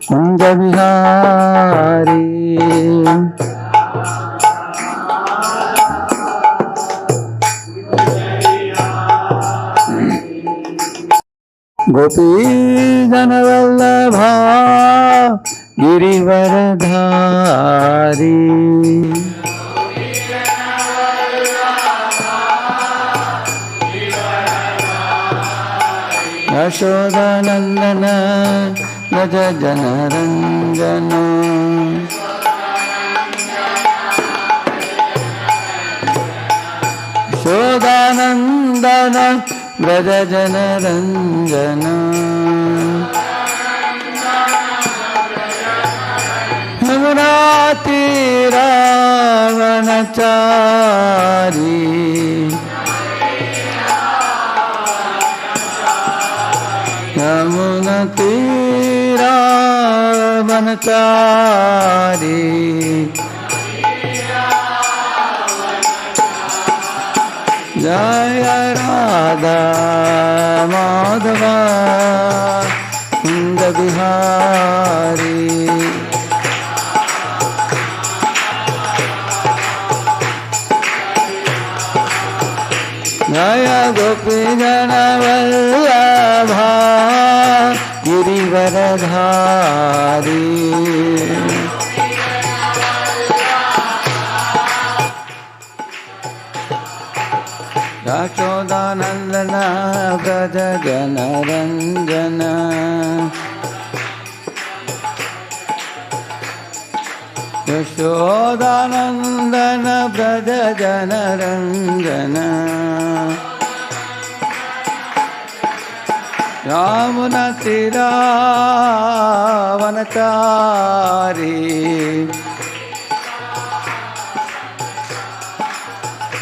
कुंज बिहारी। गोपी जन वल्लभा गिरिवरधारी। यशोदानंदन व्रज जनरंजन। यशोदानंदन व्रज जनरंजन। यमुना तीरावनचारी। यमुना तीरावनचारी। जय राधा माधव कुंज बिहारी। जय गोपी जन वल्लभा गिरिवरधारी। यशोदानंदन व्रज जनरंजन। यशोदानंदन व्रज जनरंजन। यमुना तीरावनचारी।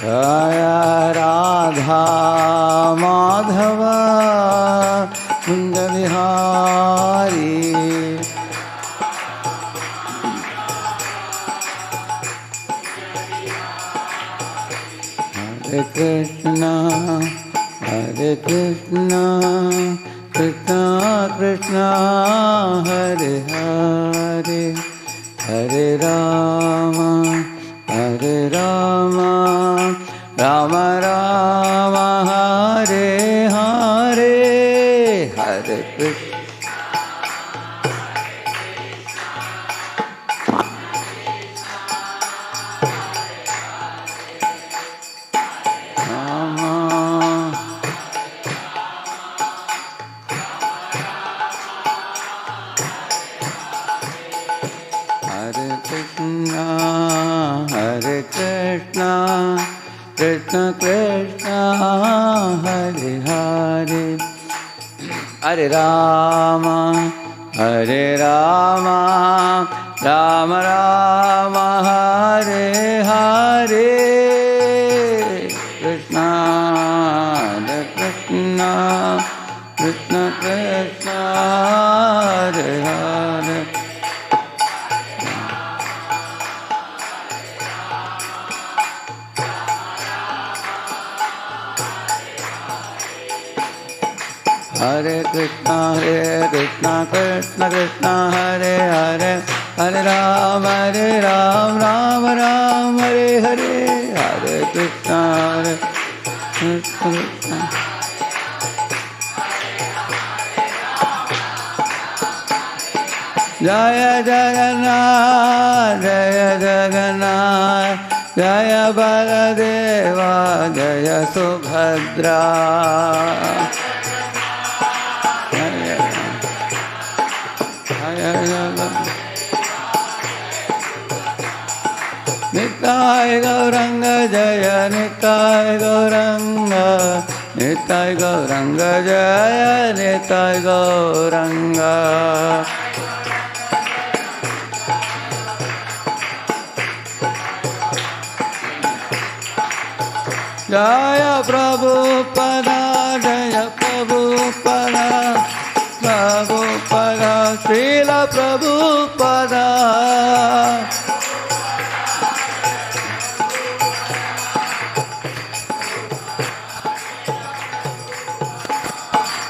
जय राधा माधव कुंज बिहारी। हरे कृष्णा कृष्णा कृष्णा हरे हरे, हरे राम राम राम हरे हरे, हरे कृष्ण कृष्ण कृष्ण हरे हरे, हरे राम राम राम हरे हरे, कृष्ण कृष्ण कृष्ण कृष्ण हरे हरे, हरे कृष्ण कृष्ण कृष्ण हरे हरे, हरे राम राम राम हरे हरे, हरे कृष्ण कृष्ण जय जगन्नाथ जय बलदेवा जय सुभद्रा, निताय गौरंग जय निताय गौरंग, निताय गौरंग जय निताय गौरंग, जय प्रभुपदा जय प्रभुपदा, प्रभुपदा श्रील प्रभुपदा,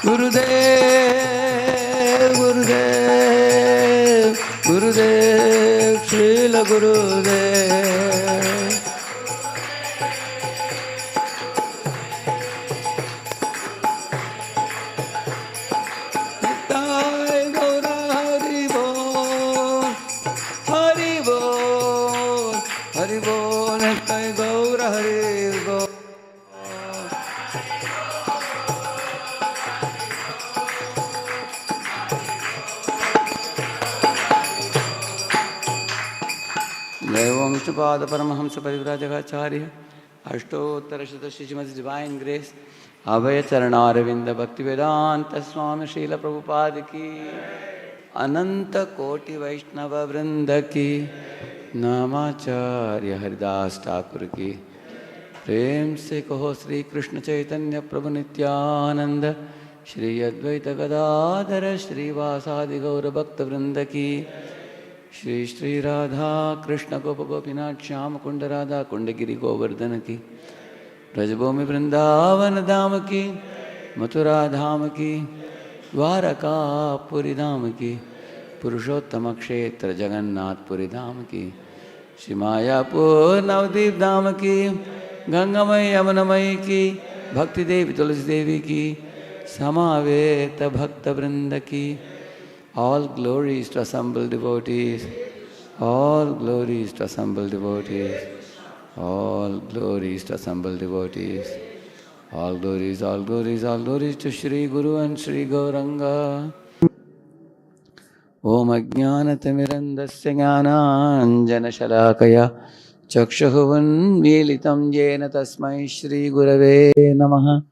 गुरुदेव गुरुदेव Gurudev. Nitai Gaura Hari Bol, Hari Bol, Hari Bol, Nitai Gaura Hari Bol. Devam Shtupada Paramahamsa Parivrajagacharya Ashtottarashatashi Srimad Divine Grace Abhaya Charanaravinda Bhakti Vedanta Swami Srila Prabhupada Ki Ananta Koti Vaishnava Vrinda Ki Namacharya Haridas Thakur Ki Prem Se Kaho Sri Krishna Chaitanya Prabhu Nityananda Shri Advaita Gadadhara Shri Vasadi Gaura Bhakta Vrinda Ki Shri Shri Radha Krishna Gopa Gopinath Shyam Kunda Radha Kunda Giri Govardhana Ki Brajabhumi Vrindavan Dham Ki Mathura Dham Ki Dwaraka Puri Dham Ki Purushottama Kshetra Jagannath Puri Dham Ki Shri Mayapur Navdeep Dham Ki Gangamai Yamunamai Ki Bhakti Devi Tulsi Devi Ki Samaveta Bhakta Vrinda Ki. All glories to assembled devotees, all glories to assembled devotees, all glories to assembled devotees, all glories, all glories, all glories to Shri Guru and Shri Gauranga. Om Ajnanatimirandasya Jnananjanashalakaya Chakshuvunmilitam Jena Tasmai Shri Gurave Namaha.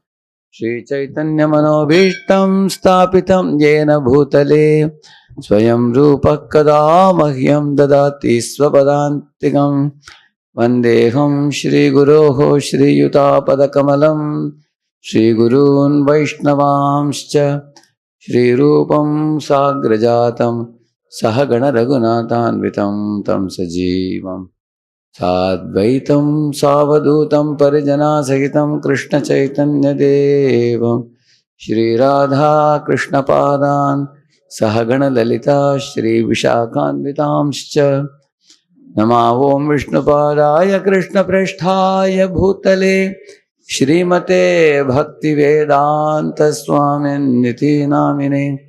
Shri Chaitanya Manobhishtam Stapitam Jena Bhutale Swayam Rupa Kada Mahyam Dadati Swapadantikam Vandeham Shri Guroho Shri Yuta Padakamalam Shri Gurun Vaishnavamscha Shri Rupam Sagrajatam Sahagana Raghunathanvitam Tam Sajivam Sadvaitam Savadutam Parijana Sahitam Krishna Chaitanya Devam Shri Radha Krishna Padan Sahagana Lalita Shri Vishakhanvitamscha Nama Om Vishnu Padaya Krishna Prasthaya Bhutale Shrimate Bhakti Vedanta Swamin Niti Namine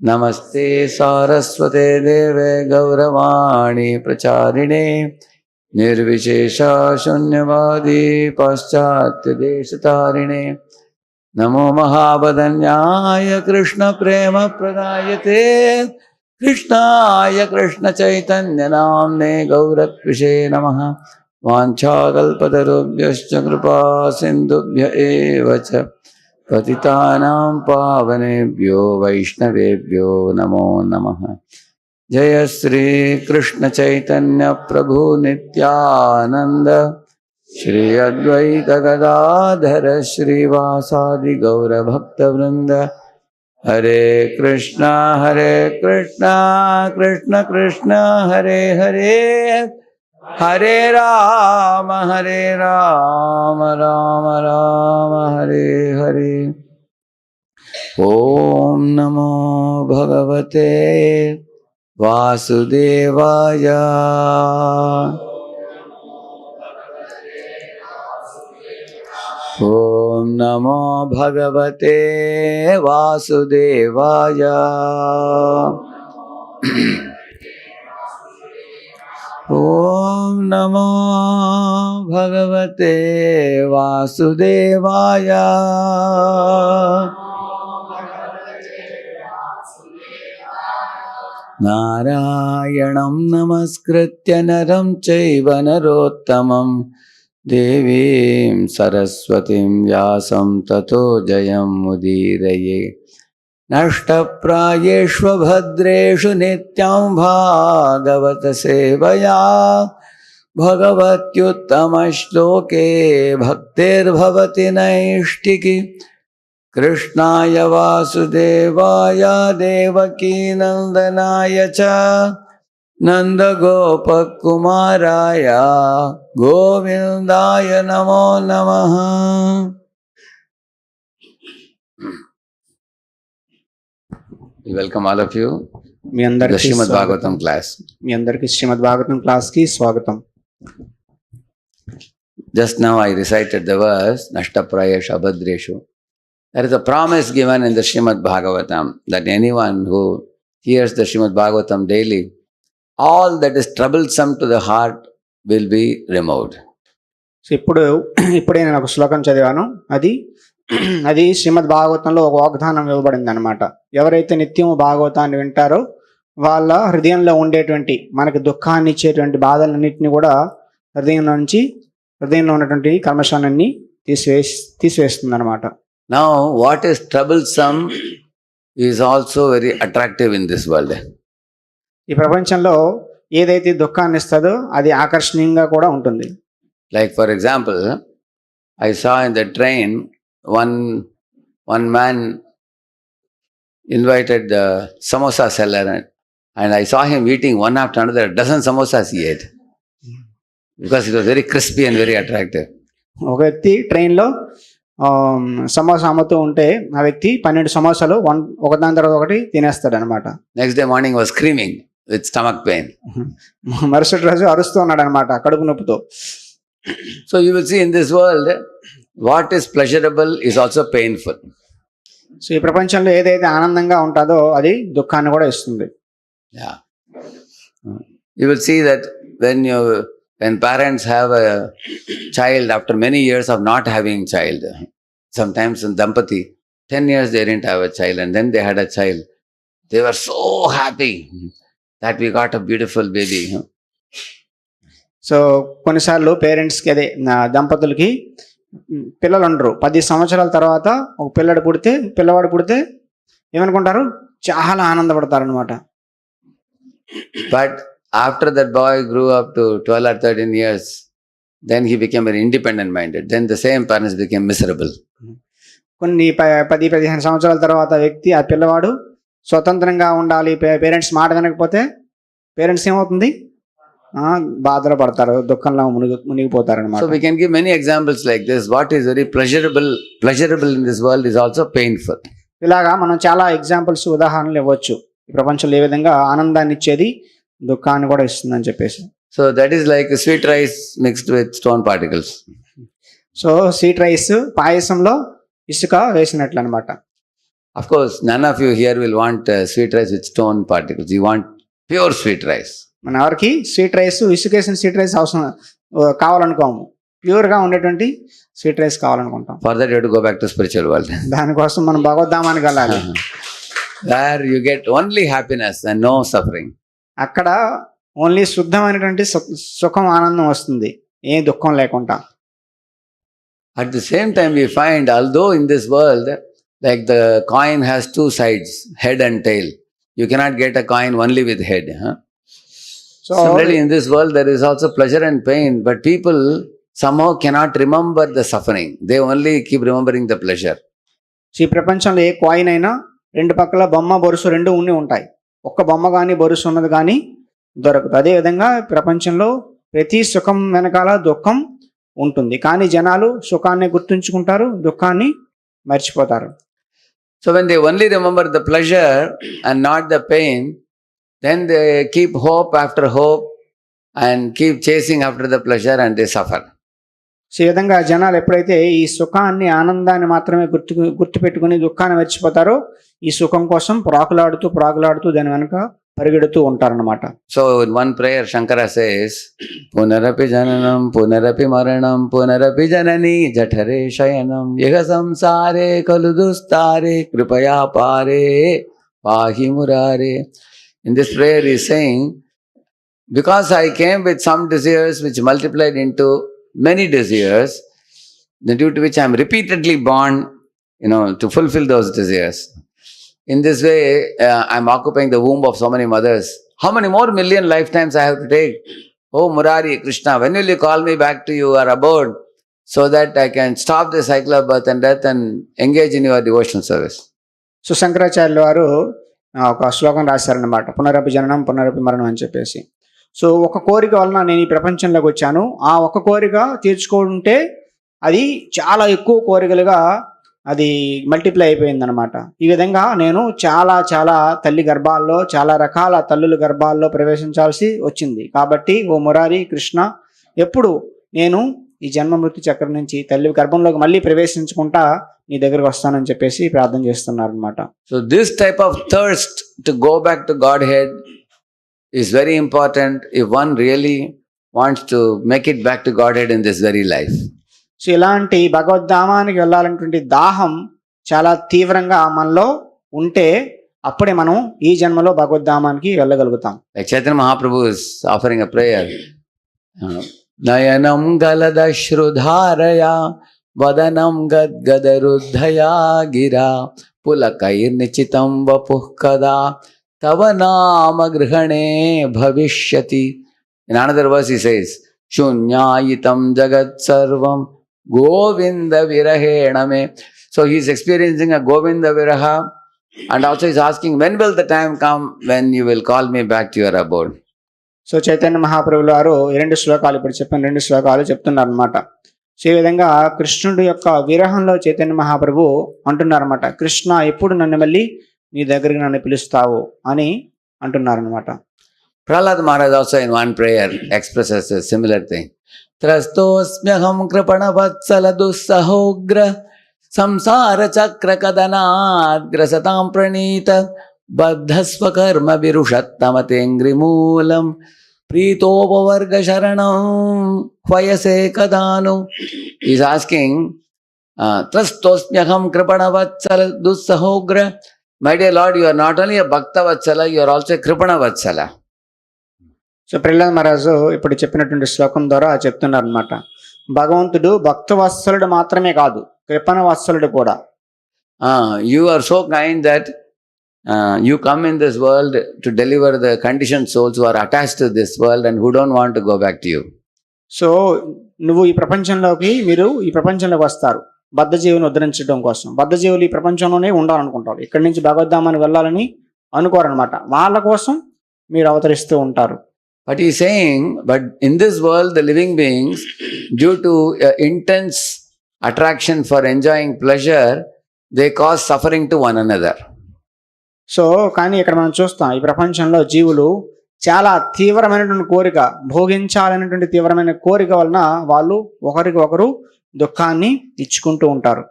Namaste Saraswate Deve Gauravani Pracharine Nirvishesha Shunyavadi Paschatya Deshatarine Namo Mahabhadanyaya Krishna Prema Pradayate Krishnaya Krishna Chaitanya Namne Gauratvishe Namaha Vanchakalpatarubhyascha Kripa Sindhubhya Evacha Patitanam Pavanebhyo Vaishnavebhyo Namo Namaha Jaya Shri Krishna Chaitanya Prabhu Nityananda Shri Advaita Gadadhara Shri Vasadi Gaura Bhakta Vrinda Hare Krishna Krishna Krishna Hare Hare Hare Rama Rama Rama Hare Hare Om Namo Bhagavate Vasudevaya Om Namo Bhagavate Vasudevaya Om Namo Bhagavate Vasudevaya Narayanam Namaskritya Naram Chaiva Narottamam Devim Saraswatim Vyasam Tato Jayam Mudiraye Nashtaprayeshva Bhadreshu Nityam Bhagavata Sevaya Bhagavatyuttama Shloke Bhaktir Bhavati Naishtiki Krishnaya Vasudevaya Devaki Nandanaya Cha Nanda Gopakumaraya Govindaya Namo Namaha. We welcome all of you to the Srimad Bhagavatam class. మీ అందరికీ శ్రీమద్ భాగవతం క్లాస్కి స్వాగతం. Just now I recited the verse, Nashtaprayeshu Abhadreshu. There is a promise given in the Srimad Bhagavatam that anyone who hears the Srimad Bhagavatam daily, all that is troublesome to the heart will be removed. So ఇప్పుడే నేను ఒక శ్లోకం చదివాను. అది శ్రీమద్ భాగవతంలో ఒక వాగ్దానం ఇవ్వబడింది అనమాట. ఎవరైతే నిత్యము భాగవతాన్ని వింటారో వాళ్ళ హృదయంలో ఉండేటువంటి మనకి దుఃఖాన్ని ఇచ్చేటువంటి బాధలన్నింటినీ కూడా హృదయంలో ఉన్నటువంటి కల్మషాన్ని తీసివేస్తుంది అనమాట. Now what is troublesome is also very attractive in this world. ఈ ప్రపంచంలో ఏదైతే దుఃఖాన్ని ఇస్తుందో అది ఆకర్షణీయంగా కూడా ఉంటుంది. Like for example, I saw in the train one man invited the samosa seller and I saw him eating one after another a dozen samosas he ate because it was very crispy and very attractive. ఒక వ్యక్తి ట్రైన్లో సమోసా అమ్ముతూ ఉంటే ఆ వ్యక్తి 12 సమోసాలు ఒకదాని తర్వాత ఒకటి తినేస్తాడు అనమాట. Next day morning was screaming with stomach pain. మరుసటి రోజు అరుస్తూ ఉన్నాడు అనమాట కడుపు నొప్పితో. So you will see in this world what is pleasurable is also painful. So ఈ ప్రపంచంలో ఏదైతే ఆనందంగా ఉంటుందో అది దుఃఖాన్ని కూడా ఇస్తుంది. Yeah. You will see that when parents have a child after many years of not having child, sometimes in Dampati 10 years they didn't have a child and then they had a child, they were so happy that we got a beautiful baby. So కొన్నిసార్లు పేరెంట్స్కి దంపతులకి పిల్లలు ఉండరు. 10 సంవత్సరాల తర్వాత ఒక పిల్లవాడు పుడితే ఏమనుకుంటారు, చాలా ఆనందపడతారు అనమాట. But after that boy grew up to 12 or 13 years, then he became very independent minded. Then the same parents became miserable. కొన్ని 10-15 సంవత్సరాల తర్వాత ఆ పిల్లవాడు స్వతంత్రంగా ఉండాలి, పేరెంట్స్ మాట వినకపోతే పేరెంట్స్ ఏమవుతుంది, బాధలు పడతారు, దుఃఖంలో మునిగిపోతారు అనమాట. So we can give many examples like this. What is very pleasurable in this world is also painful. ఇలాగా మనం చాలా ఎగ్జాంపుల్స్, ఉదాహరణలు ఇవ్వచ్చు. ఈ ప్రపంచంలో ఏ విధంగా ఆనందాన్ని ఇచ్చేది దుఃఖాన్ని కూడా ఇస్తుందని చెప్పేసి. So that is like sweet rice mixed with stone particles. So sweet rice పాయసంలో ఇసుక వేసినట్లు అనమాట. Of course none of you here will want sweet rice with stone particles. You want pure sweet rice. మన ఎవరికి sweet rice, ఇసుకేసిన sweet rice అవసరం కావాలనుకోము. ప్యూర్గా ఉండేటువంటి స్వీట్ రైస్ కావాలనుకుంటాం. For that you have to go back to spiritual world. దానికోసం మనం భగవద్ధామానికి వెళ్ళాలి. There you get only happiness and no suffering. అక్కడ ఓన్లీ శుద్ధమైనటువంటి సుఖం, ఆనందం వస్తుంది, ఏ దుఃఖం లేకుండా. At the same time we find, although in this world like the coin has two sides, head and tail, you cannot get a coin only with head. So similarly in this world there is also pleasure and pain, but people somehow cannot remember the suffering. They only keep remembering the pleasure. ఈ ప్రపంచంలో ఏ coin అయినా రెండు పక్కల బొమ్మ బొరుసు రెండు ఉంటాయి. ఒక్క బొమ్మ కానీ బొరుసు ఉన్నది కానీ దొరకదు. అదేవిధంగా ప్రపంచంలో ప్రతి సుఖం వెనకాల దుఃఖం ఉంటుంది. కానీ జనాలు సుఖాన్ని గుర్తుంచుకుంటారు, దుఃఖాన్ని మర్చిపోతారు. So when they only remember the pleasure and not the pain, then they keep hope after hope and keep chasing after the pleasure and they suffer. So ఈ విధంగా జనాలు ఎప్పుడైతే ఈ సుఖాన్ని, ఆనందాన్ని మాత్రమే గుర్తుపెట్టుకుని దుఃఖాన్ని మర్చిపోతారో ఈ సుఖం కోసం ప్రాకులాడుతూ దాని వెనుక పరిగెడుతూ ఉంటారన్నమాట. So in one prayer Shankara says, Punarapi jananam punarapi maranam punarapi janani jathare shayanam yaha samsare kaludustare kripaya pare pahi murare. In this prayer he is saying, because I came with some desires which multiplied into many desires, due to which I am repeatedly born, to fulfill those desires. In this way, I am occupying the womb of so many mothers. How many more million lifetimes I have to take? Oh Murari, Krishna, when will you call me back to your abode so that I can stop the cycle of birth and death and engage in your devotional service? So శంకరాచార్యుల వారు ఒక శ్లోకం రాశారనమాట, పునరపి జననం పునరపి మరణం అని చెప్పేసి. సో ఒక కోరిక వలన నేను ఈ ప్రపంచంలోకి వచ్చాను, ఆ ఒక కోరిక తీర్చుకుంటే అది చాలా ఎక్కువ కోరికలుగా అది మల్టిప్లై అయిపోయింది అనమాట. ఈ విధంగా నేను చాలా చాలా తల్లి గర్భాల్లో, చాలా రకాల తల్లుల గర్భాల్లో ప్రవేశించాల్సి వచ్చింది. కాబట్టి ఓ మురారి కృష్ణ, ఎప్పుడు నేను ఈ జన్మ మృత్యు చక్రం నుంచి తల్లి గర్భంలోకి మళ్ళీ ప్రవేశించుకుంటా నీ దగ్గరికి వస్తానని చెప్పేసి ప్రార్థన చేస్తున్నారనమాట. So this type of thirst to go back to Godhead is very important if one really wants to make it back to Godhead in this very life. So ఇలాంటి భగవద్ధామానికి వెళ్ళాలనేటువంటి దాహం చాలా తీవ్రంగా మనలో ఉంటే అప్పుడే మనం ఈ జన్మలో భగవద్ధామానికి వెళ్ళగలుగుతాం. Like Chaitanya Mahaprabhu is offering a prayer. Nayanam galadashrudharaya vadanam gadgadaruddhaya gira pulakair nichitam vapuh kada tava nama grihane bhavishyati. In another verse he says, Shunyayitam jagat sarvam Govinda virahena me. So he is experiencing a Govinda viraha, and also he is asking, when will the time come when you will call me back to your abode? So Chaitanya మహాప్రభులు వారు ఈ రెండు శ్లోకాలు, ఇప్పుడు చెప్పిన రెండు శ్లోకాలు చెప్తున్నారు అనమాట. సో ఈ విధంగా కృష్ణుడి యొక్క విరహంలో చైతన్య మహాప్రభు అంటున్నారన్నమాట, కృష్ణ ఎప్పుడు నన్ను మళ్ళీ నీ దగ్గరికి నన్ను పిలుస్తావు అని అంటున్నారనమాట. Prahlad Maharaj also in one prayer expresses a similar thing. Trastosmyaham kripana vatsala dussahogra samsara chakra kadanad grasatam pranita baddhasva karma virushattamate moolam preetopavarga sharanam hvayase kadanu. He is asking, Trastosmyaham kripana vatsala dussahogra. My dear Lord, you are not only a Bhakta Vatsala, you are also a Kripana Vatsala. So Prahlad మహారాజు ఇప్పుడు చెప్పినటువంటి శ్లోకం ద్వారా చెప్తున్నారు అనమాట, భగవంతుడు భక్తవత్సలుడు మాత్రమే కాదు, కృపణ వత్సలుడు కూడా. You are so kind that you come in this world to deliver the conditioned souls who are attached to this world and who don't want to go back to you. So నువ్వు ఈ ప్రపంచంలోకి వస్తారు బద్ధజీవుని ఉద్ధరించడం కోసం. బద్ధజీవులు ఈ ప్రపంచంలోనే ఉండాలనుకుంటారు, ఇక్కడి నుంచి భగవద్ధామానికి వెళ్ళాలని అనుకోరనమాట. వాళ్ళ కోసం మీరు అవతరిస్తూ ఉంటారు. But he is saying, but in this world, the living beings, due to intense attraction for enjoying pleasure, they cause suffering to one another. So కానీ ఇక్కడ మనం చూస్తాం, ఈ ప్రపంచంలో జీవులు చాలా తీవ్రమైనటువంటి కోరిక, భోగించాలనేటువంటి తీవ్రమైన కోరిక వలన వాళ్ళు ఒకరికి ఒకరు దుఃఖాన్ని ఇచ్చుకుంటూ ఉంటారు.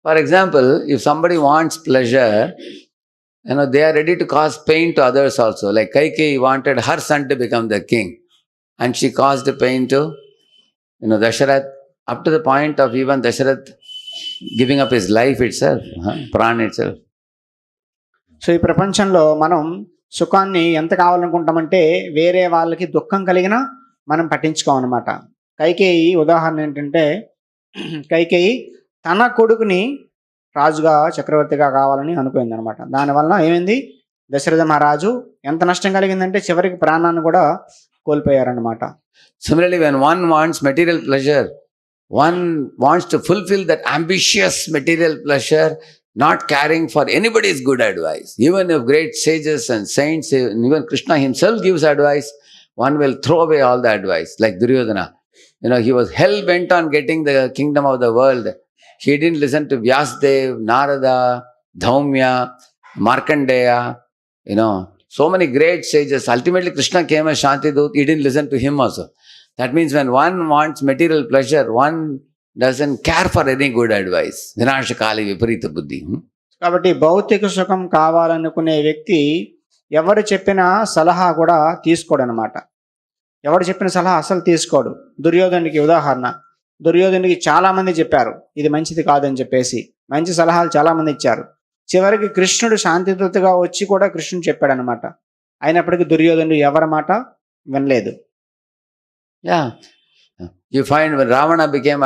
For example, if somebody wants pleasure, they are ready to cause pain to others also. Like Kaikeyi wanted her son to become the king, and she caused pain to, Dasharath, up to the point of even Dasharath giving up his life itself, Pran itself. So ఈ ప్రపంచంలో మనం సుఖాన్ని ఎంత కావాలనుకుంటామంటే వేరే వాళ్ళకి దుఃఖం కలిగినా మనం పట్టించుకోమన్నమాట. కైకేయి ఉదాహరణ ఏంటంటే, కైకేయి తన కొడుకుని రాజుగా చక్రవర్తిగా కావాలని అనుకుంది అనమాట. దానివల్ల ఏమైంది, దశరథ మహారాజు ఎంత నష్టం కలిగిందంటే చివరికి ప్రాణాన్ని కూడా కోల్పోయారనమాట. Similarly, when one wants material pleasure, one wants to fulfill that ambitious material pleasure, not caring for anybody's good advice. Even if great sages and saints, even Krishna himself gives advice, one will throw away all the advice. Like Duryodhana, he was hell-bent on getting the kingdom of the world. He didn't listen to Vyasdev, Narada, Dhaumya, Markandeya, so many great sages. Ultimately, Krishna came as Shantidut. He didn't listen to him also. That means when one wants material pleasure, one doesn't care for any good advice. Vinashakali viparita buddhi. కాబట్టి భౌతిక సుఖం కావాలనుకునే వ్యక్తి ఎవరు చెప్పిన సలహా కూడా తీసుకోడు అనమాట. ఎవరు చెప్పిన సలహా అసలు తీసుకోడు. దుర్యోధనుడికి ఉదాహరణ, దుర్యోధనుడికి చాలా మంది చెప్పారు ఇది మంచిది కాదని చెప్పేసి, మంచి సలహాలు చాలా మంది ఇచ్చారు. చివరికి కృష్ణుడు శాంతిదూతగా వచ్చి కూడా కృష్ణుడు చెప్పాడు అనమాట. అయినప్పటికీ దుర్యోధనుడు ఎవరి మాట వినలేదు. You find when Ravana became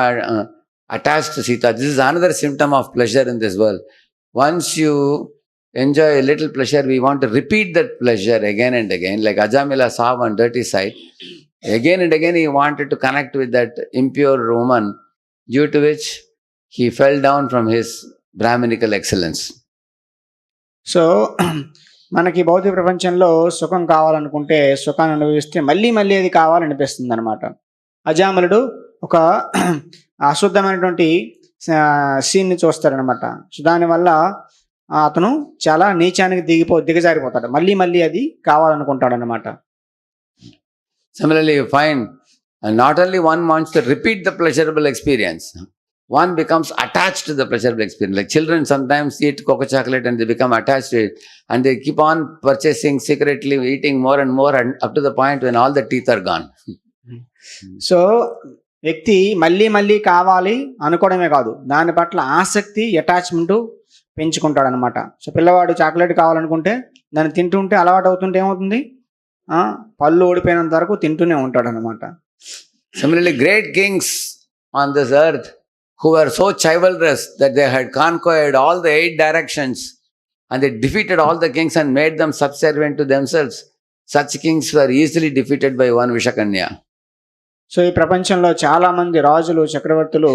attached to Sita, this is another symptom of pleasure in this world. Once you enjoy a little pleasure, we want to repeat that pleasure again and again. Like Ajamila saw one dirty side. Again and again he wanted to connect with that impure woman, due to which he fell down from his Brahminical excellence. So మనకి భౌతిక ప్రపంచంలో సుఖం కావాలనుకుంటే, సుఖాన్ని అనుభవిస్తే మళ్ళీ మళ్ళీ అది కావాలనిపిస్తుంది అనమాట. అజామలుడు ఒక అశుద్ధమైనటువంటి సీన్ని చూస్తాడనమాట. సో దానివల్ల అతను చాలా నీచానికి దిగజారిపోతాడు. మళ్ళీ మళ్ళీ అది కావాలనుకుంటాడనమాట. Similarly, you find not only one wants to repeat the pleasurable experience, one becomes attached to the pleasurable experience. Like children sometimes eat cocoa chocolate and they become attached to it, and they keep on purchasing secretly, eating more and more, and up to the point when all the teeth are gone. So వ్యక్తి మళ్ళీ మళ్ళీ కావాలి అనుకోవడమే కాదు, దాని పట్ల ఆసక్తి, attachment పెంచుకుంటాడనమాట. So పిల్లవాడు చాక్లెట్ కావాలనుకుంటే దాన్ని తింటుంటే అలవాటు అవుతుంటే ఏమవుతుంది, పళ్ళు ఓడిపోయినంత వరకు తింటూనే ఉంటాడనమాట. Similarly, great kings on this earth who were so chivalrous that they had conquered all the 8 directions and they defeated all the kings and made them subservient to themselves. Such kings were easily defeated by one Vishakanya. So ఈ ప్రపంచంలో చాలా మంది రాజులు, చక్రవర్తులు,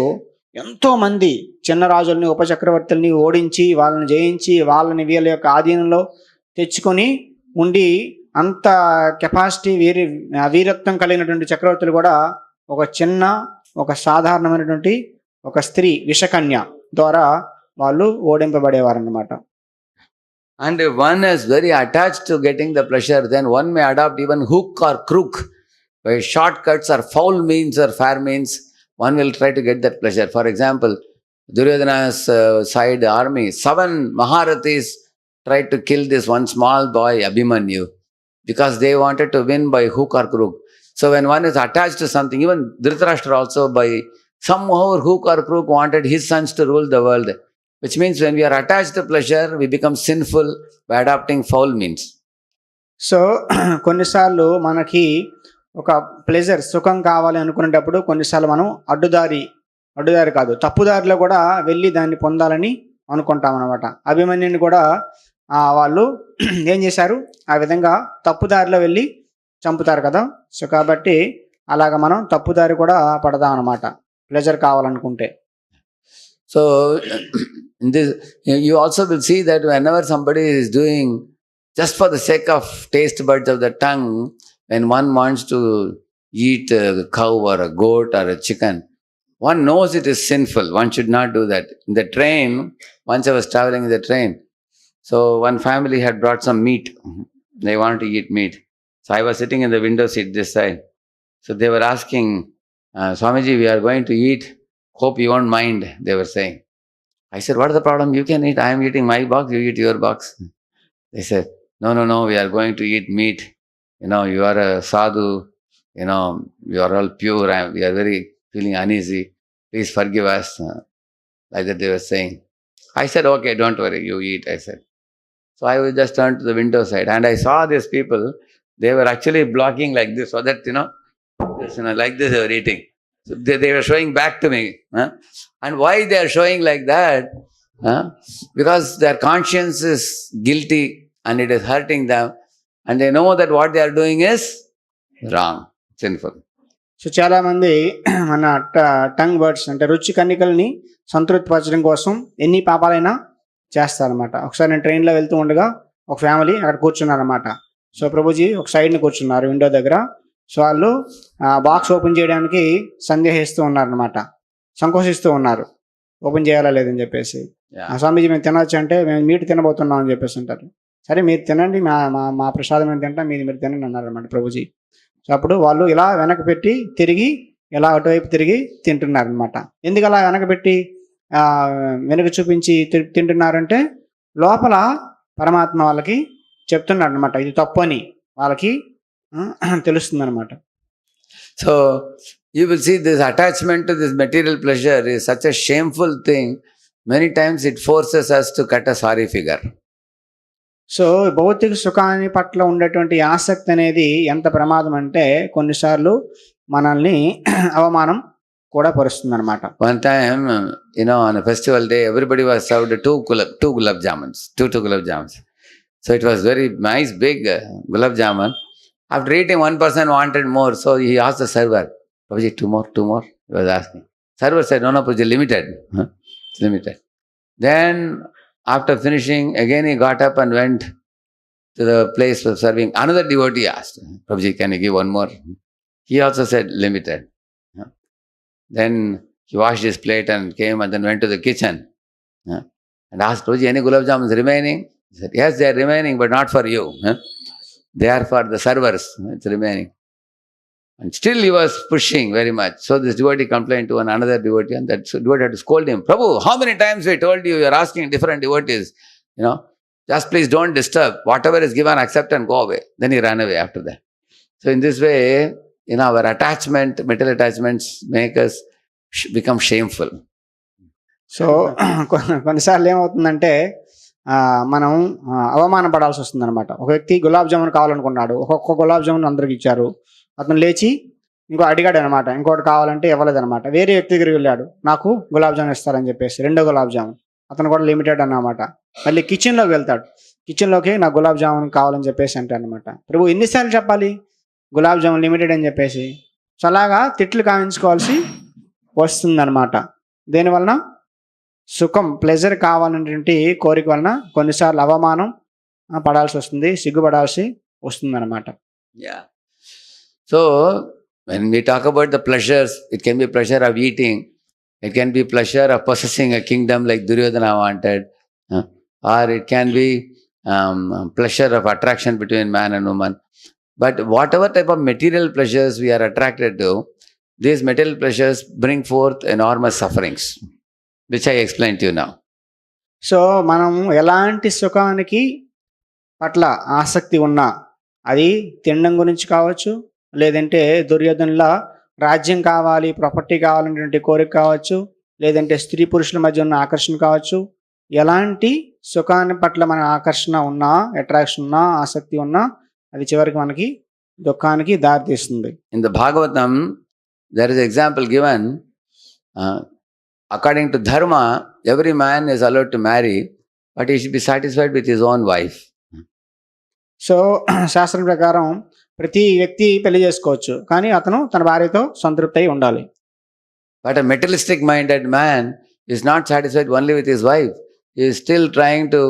ఎంతో మంది చిన్న రాజుల్ని, ఉపచక్రవర్తుల్ని ఓడించి, వాళ్ళని జయించి, వాళ్ళని వీళ్ళ యొక్క ఆధీనంలో తెచ్చుకొని ఉండి, అంత కెపాసిటీ, వీరత్వం కలిగినటువంటి చక్రవర్తులు కూడా ఒక సాధారణమైనటువంటి ఒక స్త్రీ విషకన్య ద్వారా వాళ్ళు ఓడింపబడేవారన్నమాట. And if one is very attached to getting the pleasure, then one may adopt even hook or crook. By shortcuts or foul means or fair means, one will try to get that pleasure. For example, Duryodhana's side army, 7 Maharathis tried to kill this one small boy, Abhimanyu, because they wanted to win by hook or crook. So when one is attached to something, even Dhritarashtra also by somehow hook or crook wanted his sons to rule the world. Which means when we are attached to pleasure, we become sinful by adopting foul means. So కొన్నిసార్లు మనకి ఒక pleasure, సుఖం కావాలి అనుకునేటప్పుడు కొన్నిసార్లు మనం అడ్డుదారి కాదు, తప్పుదారిలో కూడా వెళ్ళి దాన్ని పొందాలని అనుకుంటాం అనమాట. అభిమన్యుని కూడా వాళ్ళు ఏం చేశారు, ఆ విధంగా తప్పుదారిలో వెళ్ళి చంపుతారు కదా. సో కాబట్టి అలాగ మనం తప్పుదారి కూడా పడదాం అనమాట ప్లెజర్ కావాలనుకుంటే. So in this, you also will see that whenever somebody is doing just for the sake of taste buds of the tongue, when one wants to eat a cow or a goat or a chicken, one knows it is sinful. One should not do that. In the train, once I was traveling in the train, so one family had brought some meat. They wanted to eat meat. So I was sitting in the window seat this side. So they were asking, Swamiji, we are going to eat. Hope you won't mind, they were saying. I said, what is the problem? You can eat. I am eating my box, you eat your box. They said, no, we are going to eat meat. You are a sadhu. You are all pure. We are very feeling uneasy. Please forgive us. Like that they were saying. I said, okay, don't worry, you eat, I said. So I was just turned to the window side and I saw these people. They were actually blocking like this so that, like this they were eating. So they were showing back to me. And why they are showing like that? Because their conscience is guilty and it is hurting them. And they know that what they are doing is wrong, sinful. So చాలా మంది మన tongue birds అంటే రుచి కన్నికల్ని సంతృప్తిపరచడం కోసం ఎన్ని పాపాలైనా చేస్తారనమాట. ఒకసారి నేను ట్రైన్లో వెళ్తూ ఉండగా ఒక ఫ్యామిలీ అక్కడ కూర్చున్నారనమాట. సో ప్రభుజీ ఒక సైడ్ని కూర్చున్నారు విండో దగ్గర. సో వాళ్ళు బాక్స్ ఓపెన్ చేయడానికి సందేహిస్తూ ఉన్నారనమాట, సంకోచిస్తూ ఉన్నారు ఓపెన్ చేయాలా లేదని చెప్పేసి. స్వామీజీ మేము తినొచ్చు అంటే మేము మీట్ తినబోతున్నాం అని చెప్పేసి అంటారు. సరే మీరు తినండి, మా ప్రసాదం ఏం తింటాం, మీరు తినండి అన్నారనమాట ప్రభుజీ. సో అప్పుడు వాళ్ళు ఇలా వెనక పెట్టి తిరిగి ఇలా అటువైపు తిరిగి తింటున్నారనమాట. ఎందుకు అలా వెనక పెట్టి వెనక చూపించి తింటున్నారంటే లోపల పరమాత్మ వాళ్ళకి చెప్తున్నాడు అనమాట, ఇది తప్పు అని వాళ్ళకి తెలుస్తుంది అనమాట. So you will see this attachment to this material pleasure is such a shameful thing. Many times it forces us to cut a sorry figure. So భౌతిక సుఖాన్ని పట్ల ఉండేటువంటి ఆసక్తి అనేది ఎంత ప్రమాదం అంటే కొన్నిసార్లు మనల్ని అవమానం కూడా పరుస్తుంది అనమాట. One time, on a festival day, everybody was served two gulab jamuns. So it was very nice, big gulab jamun. After eating, one person wanted more, so he asked the server, Prabhuji, two more, he was asking. Server said, no, Prabhuji, limited. It's limited. Then, after finishing, again he got up and went to the place for serving. Another devotee asked, Prabhuji, can you give one more? He also said, limited. Then He washed his plate and came and then went to the kitchen and asked, Guruji, any gulab jamuns remaining? He said, yes, they are remaining, but not for you. They are for the servers. It's remaining. And still he was pushing very much. So this devotee complained to another devotee, and that devotee had to scold him. Prabhu, how many times we told you, you are asking different devotees, just please don't disturb. Whatever is given, accept and go away. Then he ran away after that. So in this way, our material attachments make us become shameful. So కొన్నిసార్లు ఏమవుతుందంటే మనం అవమానం పడాల్సి వస్తుంది అనమాట. ఒక వ్యక్తి గులాబ్ జామున్ కావాలనుకున్నాడు, ఒక్కొక్క గులాబ్ జామున్ అందరికి ఇచ్చారు. అతను లేచి అడిగాడు అనమాట, ఇంకోటి కావాలంటే ఇవ్వలేదనమాట. వేరే వ్యక్తి దగ్గరికి వెళ్ళాడు, నాకు గులాబ్ జామున్ ఇస్తారని చెప్పేసి రెండో గులాబ్ జామున్. అతను కూడా లిమిటెడ్ అన్నమాట. మళ్ళీ కిచెన్లోకి వెళ్తాడు, కిచెన్లోకి నాకు గులాబ్ జామున్ కావాలని చెప్పేసి అంటే అనమాట. ప్రభు ఎన్నిసార్లు చెప్పాలి గులాబ్ జామున్ లిమిటెడ్ అని చెప్పేసి? సో అలాగా తిట్లు కావించుకోవాల్సి వస్తుందన్నమాట. దేనివలన? సుఖం, ప్లెజర్ కావాలనేటువంటి కోరిక వలన కొన్నిసార్లు అవమానం పడాల్సి వస్తుంది, సిగ్గుపడాల్సి వస్తుంది అనమాట. So when we talk about the pleasures, it can be pleasure of eating, it can be pleasure of possessing a kingdom like Duryodhana wanted, or it can be pleasure of attraction between man and woman. But whatever type of material pleasures we are attracted to, these material pleasures bring forth enormous sufferings, which I explained to you now. So మనం ఎలాంటి సుఖానికి పట్ల ఆసక్తి ఉన్నా, అది తినడం గురించి కావచ్చు, లేదంటే దుర్యోధనలా రాజ్యం కావాలి, ప్రాపర్టీ కావాలనేటువంటి కోరిక కావచ్చు, లేదంటే స్త్రీ పురుషుల మధ్య ఉన్న ఆకర్షణ కావచ్చు, ఎలాంటి సుఖాన్ని పట్ల మన ఆకర్షణ ఉన్నా, అట్రాక్షన్ ఉన్నా, ఆసక్తి ఉన్నా, అది చివరికి మనకి దుఃఖానికి దారితీస్తుంది. In the Bhagavatam, there is an example given. According to dharma, every man is allowed to marry, but he should be satisfied with his own wife. So శాస్త్రం ప్రకారం ప్రతి వ్యక్తి పెళ్లి చేసుకోవచ్చు, కానీ అతను తన భార్యతో సంతృప్తి అయి ఉండాలి. But a materialistic minded man is not satisfied only with his wife. He is still trying to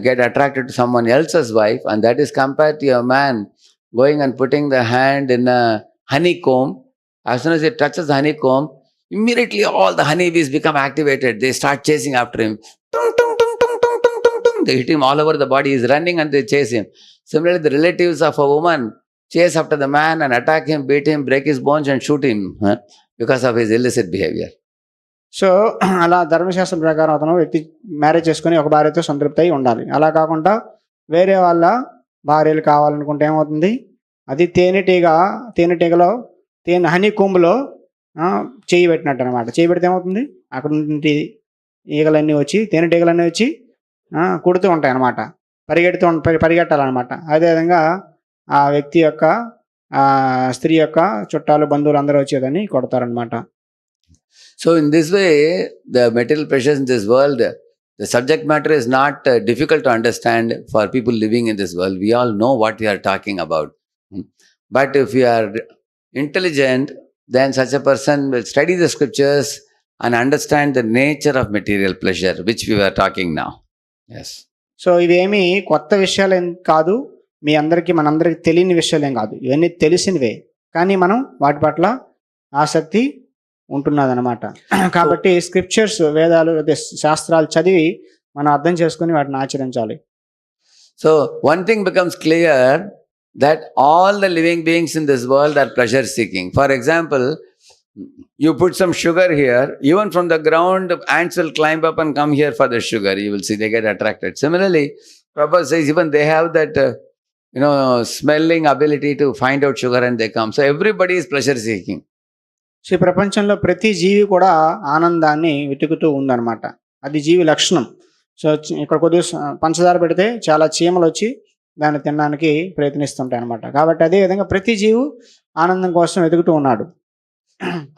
get attracted to someone else's wife, and that is compared to a man going and putting the hand in a honeycomb. As soon as it touches the honeycomb, immediately all the honeybees become activated. They start chasing after him. Tung, tung, tung, tung, tung, tung, tung, tung. They hit him all over the body. He is running and they chase him. Similarly, the relatives of a woman chase after the man and attack him, beat him, break his bones and shoot him because of his illicit behavior. So అలా ధర్మశాస్త్రం ప్రకారం అతను వ్యక్తి marriage చేసుకుని ఒక భార్యతో సంతృప్తి అయి ఉండాలి. అలా కాకుండా వేరే వాళ్ళ భార్యలు కావాలనుకుంటే ఏమవుతుంది? అది తేనెటీగలో హనీ కుంబులో చేయి పెట్టినట్టు అనమాట. చేయి పెడితే ఏమవుతుంది? అక్కడ నుండి ఈగలన్నీ వచ్చి, తేనెటీగలన్నీ వచ్చి కుడుతూ ఉంటాయి అన్నమాట, పరిగెట్టాలన్నమాట. అదేవిధంగా ఆ వ్యక్తి యొక్క స్త్రీ యొక్క చుట్టాలు, బంధువులు అందరూ వచ్చేదని కొడతారనమాట. So in this way, the material pleasures in this world, the subject matter is not difficult to understand for people living in this world. We all know what we are talking about. But if we are intelligent, then such a person will study the scriptures and understand the nature of material pleasure, which we were talking now. Yes. So ఇవేమి కొత్త విషయాలు ఏం కాదు, మనందరికీ తెలియని విషయాలు ఏం కాదు, ఇవన్నీ తెలిసినవే, కానీ మనం వాటి పట్ల ఆసక్తి ఉంటున్నదన్నమాట. కాబట్టి స్క్రిప్చర్స్, వేదాలు, శాస్త్రాలు చదివి మనం అర్థం చేసుకుని వాటిని ఆచరించాలి. So one thing becomes clear, that all the living beings in this world are pleasure seeking. For example, you put some sugar here, even from the ground, ants will climb up and come here for the sugar. You will see they get attracted. Similarly, Prabhupada says even they have that smelling ability to find out sugar and they come. So everybody is pleasure seeking. So ఈ ప్రపంచంలో ప్రతి జీవి కూడా ఆనందాన్ని వెతుకుతూ ఉందన్నమాట. అది జీవి లక్షణం. So ఇక్కడ కొద్దిగా పంచదార పెడితే చాలా చీమలు వచ్చి దాన్ని తినడానికి ప్రయత్నిస్తుంటాయి అనమాట. కాబట్టి అదే విధంగా ప్రతి జీవు ఆనందం కోసం వెతుకుతూ ఉన్నాడు.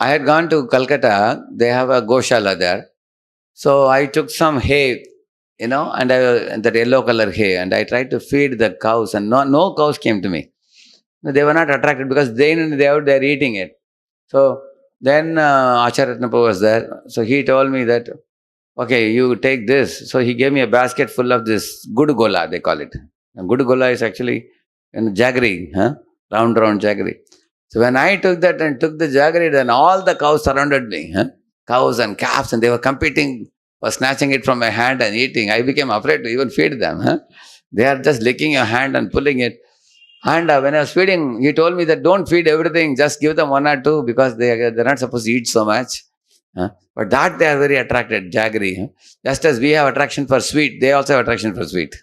I had gone to Calcutta. They have a goshala there. So I took some hay, and that yellow color hay, and I tried to feed the cows, and no cows came to me. They were not attracted because they're eating it. So then Acharatnapa was there. So he told me that, okay, you take this. So he gave me a basket full of this gudugola, they call it. Gudugola is actually jaggery, round jaggery. So when I took that and took the jaggery, then all the cows surrounded me, cows and calves, and they were competing for snatching it from my hand and eating. I became afraid to even feed them. They are just licking your hand and pulling it. And when I was feeding, he told me that don't feed everything, just give them one or two, because they're not supposed to eat so much. But that they are very attracted, jaggery. Just as we have attraction for sweet, they also have attraction for sweet.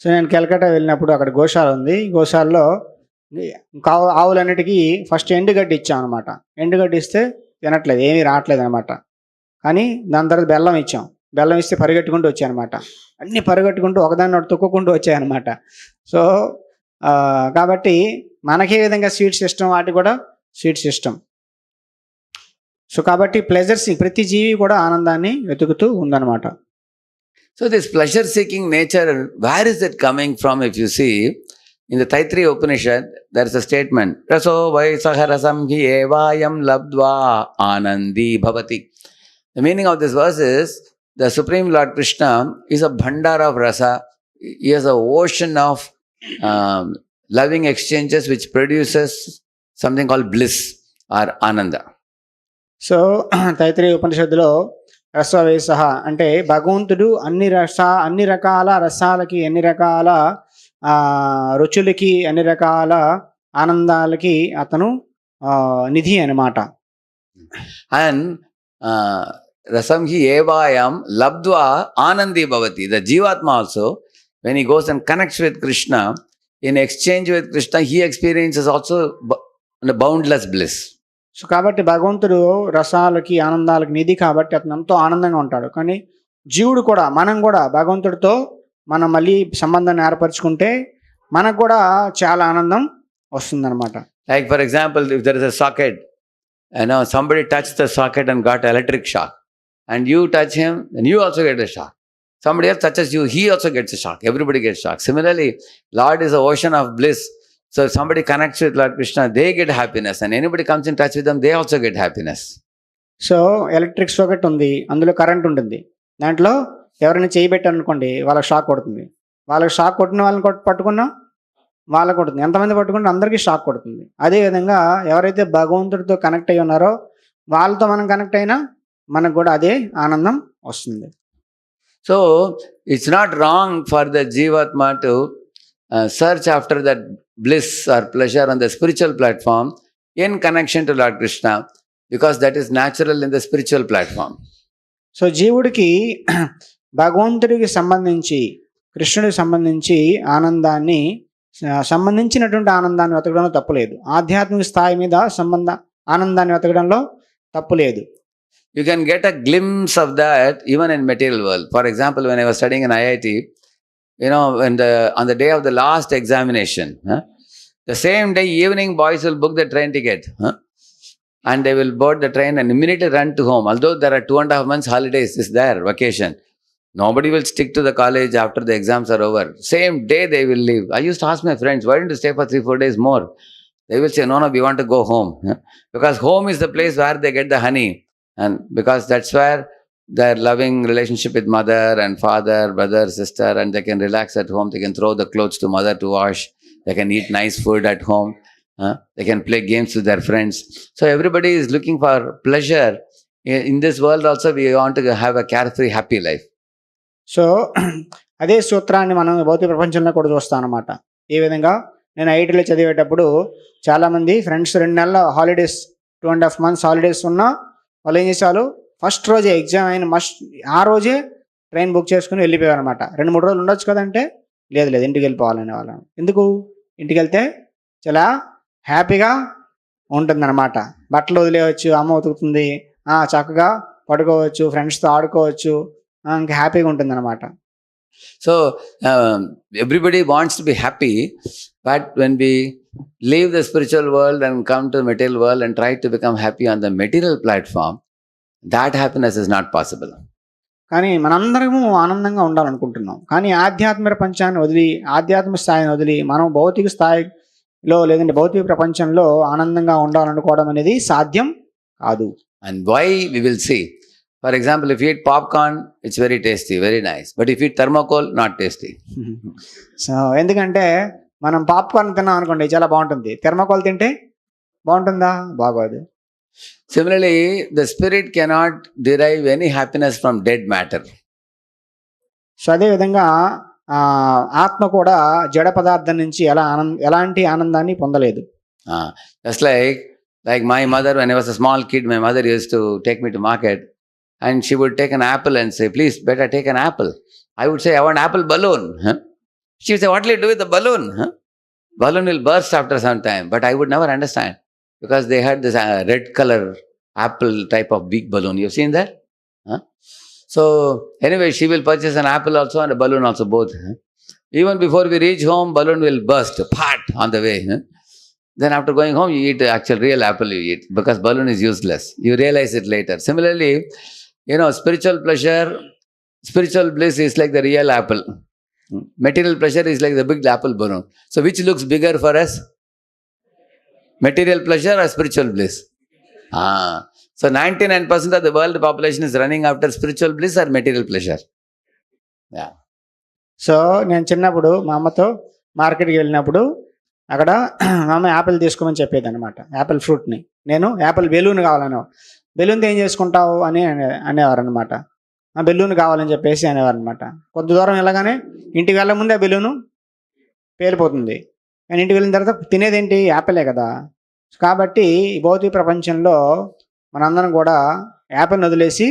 So నేను కలకత్తా వెళ్ళినప్పుడు అక్కడ గోశాల ఉంది. గోశాలలో ఆవులన్నిటికీ first ఎండుగడ్డి ఇచ్చాం అనమాట. ఎండుగడ్డి ఇస్తే తినట్లేదు, ఏమీ రావట్లేదు అనమాట. కానీ దాని తర్వాత బెల్లం ఇచ్చాం. బెల్లం ఇస్తే పరిగెట్టుకుంటూ వచ్చాయన్నమాట. అన్నీ పరిగెట్టుకుంటూ ఒకదాన్ని ఒకటి తొక్కుకుంటూ వచ్చాయన్నమాట. సో కాబట్టి మనకే విధంగా స్వీట్స్ ఇష్టం, వాటికి కూడా స్వీట్స్ ఇష్టం. సో కాబట్టి ప్లెజర్ సీక్, ప్రతి జీవి కూడా ఆనందాన్ని వెతుకుతూ ఉందన్నమాట. So this pleasure seeking nature, where is it coming from? If you see in the Taittiriya Upanishad, there is a statement, raso vaisakharasam hi evayam labdva anandi bhavati. The meaning of this verse is, the Supreme Lord Krishna is a bhandar of rasa. He is an ocean of loving exchanges which produces something called bliss or ananda. So Taittiriya ఉపనిషత్తులో రసవేశ అంటే భగవంతుడు అన్ని రకాల రసాలకి, అన్ని రకాల రుచులకి, అన్ని రకాల ఆనందాలకి అతను నిధి అన్నమాట. And rasam hi evayam labdva anandi bhavati. The jivatma also, when he goes and connects with Krishna, in exchange with Krishna, he experiences also boundless bliss. So కాబట్టి భగవంతుడు రసాలకి, ఆనందాలకి నిధి కాబట్టి అతను ఎంతో ఆనందంగా ఉంటాడు. కానీ జీవుడు కూడా, మనం కూడా భగవంతుడితో మనం మళ్ళీ సంబంధాన్ని ఏర్పరచుకుంటే మనకు కూడా చాలా ఆనందం వస్తుందన్నమాట. Like for example, if there is a socket, somebody touched the socket and got electric shock, and you touch him, then you also get a shock. Somebody else touches you, he also gets a shock. Everybody gets shocked. Similarly, Lord is the ocean of bliss. So if somebody connects with Lord Krishna, they get happiness, and anybody comes in touch with them, they also get happiness. So electric socket ఉంది, అందులో current ఉంటుంది. దాంట్లో ఎవరైనా చేయి పెట్టారనుకోండి, వాళ్ళకి shock కొడుతుంది. వాళ్ళకి షాక్ కొట్టిన వాళ్ళని పట్టుకున్నా వాళ్ళకి కొడుతుంది. ఎంతమంది పట్టుకుంటే అందరికీ షాక్ కొడుతుంది. అదేవిధంగా ఎవరైతే భగవంతుడితో కనెక్ట్ అయ్యి ఉన్నారో వాళ్ళతో మనం కనెక్ట్ అయినా మనకు కూడా అదే ఆనందం వస్తుంది. So it's not wrong for the Jivatma to search after that bliss or pleasure on the spiritual platform in connection to Lord Krishna, because that is natural in the spiritual platform. So జీవుడికి భగవంతుడికి సంబంధించి, కృష్ణుడికి సంబంధించి సంబంధించినటువంటి ఆనందాన్ని వెతకడంలో తప్పులేదు. ఆధ్యాత్మిక స్థాయి మీద ఆనందాన్ని వెతకడంలో తప్పులేదు. You can get a glimpse of that even in material world. For example, when I was studying in IIT, on the day of the last examination, the same day evening, boys will book the train ticket, and they will board the train and immediately run to home. Although there are 2.5 months holidays is there, vacation, nobody will stick to the college after the exams are over. Same day they will leave. I used to ask my friends, why don't you stay for 3-4 days more? They will say, no, we want to go home, because home is the place where they get the honey, and because that's where their loving relationship with mother and father, brother, sister, and they can relax at home. They can throw the clothes to mother to wash. They can eat nice food at home. They can play games with their friends. So everybody is looking for pleasure. In this world also, we want to have a carefree, happy life. So అదే సూత్రాన్ని మనం భౌతిక ప్రపంచంలో కూడా చూస్తాం అన్నమాట. ఈ విధంగా నేను ఐఐటీలో చదివేటప్పుడు చాలామంది ఫ్రెండ్స్ 2 నెలల హాలిడేస్, 2.5 months హాలిడేస్ ఉన్నా వాళ్ళు ఏం చేసేవాళ్ళు, ఫస్ట్ రోజే ఎగ్జామ్ అయిన ఆ రోజే ట్రైన్ బుక్ చేసుకుని వెళ్ళిపోయారు అనమాట. 2-3 రోజులు ఉండొచ్చు కదంటే, లేదు ఇంటికి వెళ్ళిపోవాలనే వాళ్ళం. ఎందుకు? ఇంటికి వెళ్తే చాలా హ్యాపీగా ఉంటుందన్నమాట. బట్టలు వదిలేయవచ్చు, అమ్మ ఉతుకుతుంది, చక్కగా పడుకోవచ్చు, ఫ్రెండ్స్తో ఆడుకోవచ్చు, ఇంకా హ్యాపీగా ఉంటుందన్నమాట. So everybody wants to be happy, but when we leave the spiritual world and come to the material world and try to become happy on the material platform, that happiness is not possible. కానీ మనందరము ఆనందంగా ఉండాలనుకుంటున్నాం. కానీ ఆధ్యాత్మిక ప్రపంచాన్ని వదిలి, ఆధ్యాత్మిక స్థాయిని వదిలి మనం భౌతిక స్థాయిలో లేదంటే భౌతిక ప్రపంచంలో ఆనందంగా ఉండాలనుకోవడం అనేది సాధ్యం కాదు. And why, we will see. For example, if you eat popcorn, it's very tasty, very nice. But if you eat thermocol, not tasty. So ఎందుకంటే మనం పాప్కార్న్ తిన్నాం అనుకోండి, చాలా బాగుంటుంది. థెర్మోకోల్ తింటే బాగుంటుందా? బాగోదు. Similarly, the spirit cannot derive any happiness from dead matter. So అదేవిధంగా ఆత్మ కూడా జడ పదార్థం నుంచి ఎలాంటి ఆనందాన్ని పొందలేదు. Just like my mother, when I was a small kid, my mother used to take me to market and she would take an apple and say, please, better take an apple. I would say, I want apple balloon. Huh? She would say, what will you do with the balloon? Huh? Balloon will burst after some time. But I would never understand because they had this red color apple type of big balloon. You've seen that? Huh? So anyway, she will purchase an apple also and a balloon also, both. Huh? Even before we reach home, balloon will burst, part on the way. Huh? Then after going home, you eat actual real apple you eat because balloon is useless. You realize it later. Similarly, spiritual pleasure, spiritual bliss is like the real apple. Material pleasure is like the big apple balloon. So which looks bigger for us? Material pleasure or spiritual bliss? So 99% of the world population is running after spiritual bliss or material pleasure. Yeah. So నేను చిన్నప్పుడు మా అమ్మతో మార్కెట్కి వెళ్ళినప్పుడు అక్కడ మా అమ్మ Apple తీసుకోమని చెప్పేది అనమాట, యాపిల్ ఫ్రూట్ని. నేను యాపిల్ బెలూన్ కావాలనేవాడు. బెలూన్తో ఏం చేసుకుంటావు అని అనేవారు అనమాట. బెలూన్ కావాలని చెప్పేసి అనేవారు అనమాట. కొద్ది దూరం వెళ్ళగానే ఇంటికి వెళ్ళ ముందే ఆ బెలూను పేలిపోతుంది. కానీ ఇంటికి వెళ్ళిన తర్వాత తినేదేంటి? యాపిలే కదా. కాబట్టి భౌతిక ప్రపంచంలో మనందరం కూడా యాపిల్ని వదిలేసి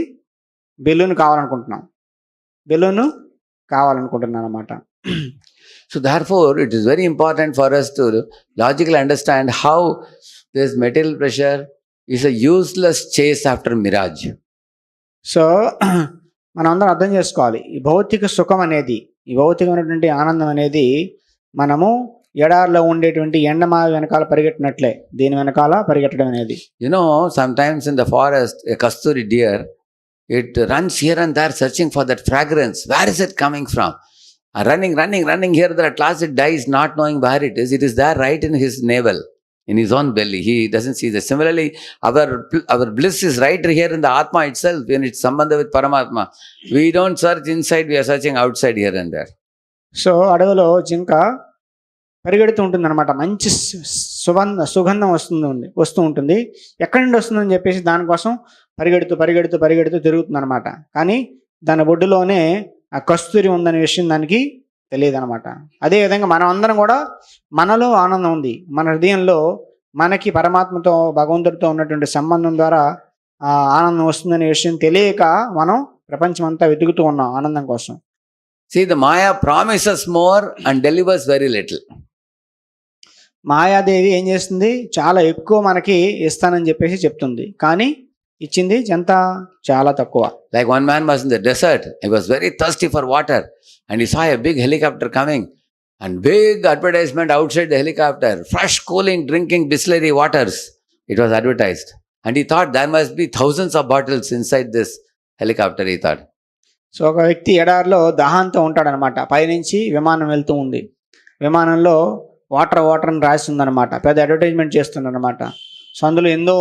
బెలూన్ కావాలనుకుంటున్నాం అనమాట. So therefore, it is very important for us to logically understand how this material pressure is a useless chase after mirage. So మనం అందరం అర్థం చేసుకోవాలి, ఈ భౌతిక సుఖం అనేది, ఈ భౌతికమైనటువంటి ఆనందం అనేది మనము ఎడారిలో ఉండేటువంటి ఎండమా వెనకాల పరిగెట్టినట్లే దీని వెనకాల పరిగెట్టడం అనేది. Sometimes in the forest, a kasturi deer, it runs here and there searching for that fragrance. Where is it coming from? Running here, there at last it dies, not knowing where it is. It is there right in his navel, in his own belly. He doesn't see that. Similarly, our bliss is right here in the Atma itself, when it's sambandha with Paramatma. We don't search inside, we are searching outside here and there. So అడవిలో జింక పరిగెడుతూ ఉంటుంది అనమాట. మంచి సుగంధం వస్తూ ఉంటుంది. ఎక్కడి నుండి వస్తుందని చెప్పేసి దానికోసం పరిగెడుతూ తిరుగుతుంది అనమాట. కానీ దాని బొడ్డులోనే ఆ కస్తూరి ఉందనే విషయం దానికి తెలియదు అనమాట. అదేవిధంగా మనం అందరం కూడా, మనలో ఆనందం ఉంది, మన హృదయంలో మనకి పరమాత్మతో, భగవంతుడితో ఉన్నటువంటి సంబంధం ద్వారా ఆనందం వస్తుందనే విషయం తెలియక మనం ప్రపంచం అంతా వెతుకుతూ ఉన్నాం ఆనందం కోసం. See, the Maya promises more and delivers very little. Mayadevi ఏం చేస్తుంది? చాలా ఎక్కువ మనకి ఇస్తానని చెప్పేసి చెప్తుంది, కానీ ఇచ్చింది ఎంత? చాలా తక్కువ. Like one man was in the desert. He was very thirsty for water and he saw a big helicopter coming and big advertisement outside the helicopter. Fresh, cooling, drinking Bisleri waters. It was advertised. And he thought there must be thousands of bottles inside this helicopter, he thought. So ఒక వ్యక్తి ఎడారిలో దాహంతో ఉంటాడనమాట. పైనుంచి విమానం వెళ్తూ ఉంది. విమానంలో వాటర్ అని రాసి ఉందన్నమాట. పెద్ద అడ్వర్టైజ్మెంట్ చేస్తుందన్నమాట. సో అందులో ఎంతో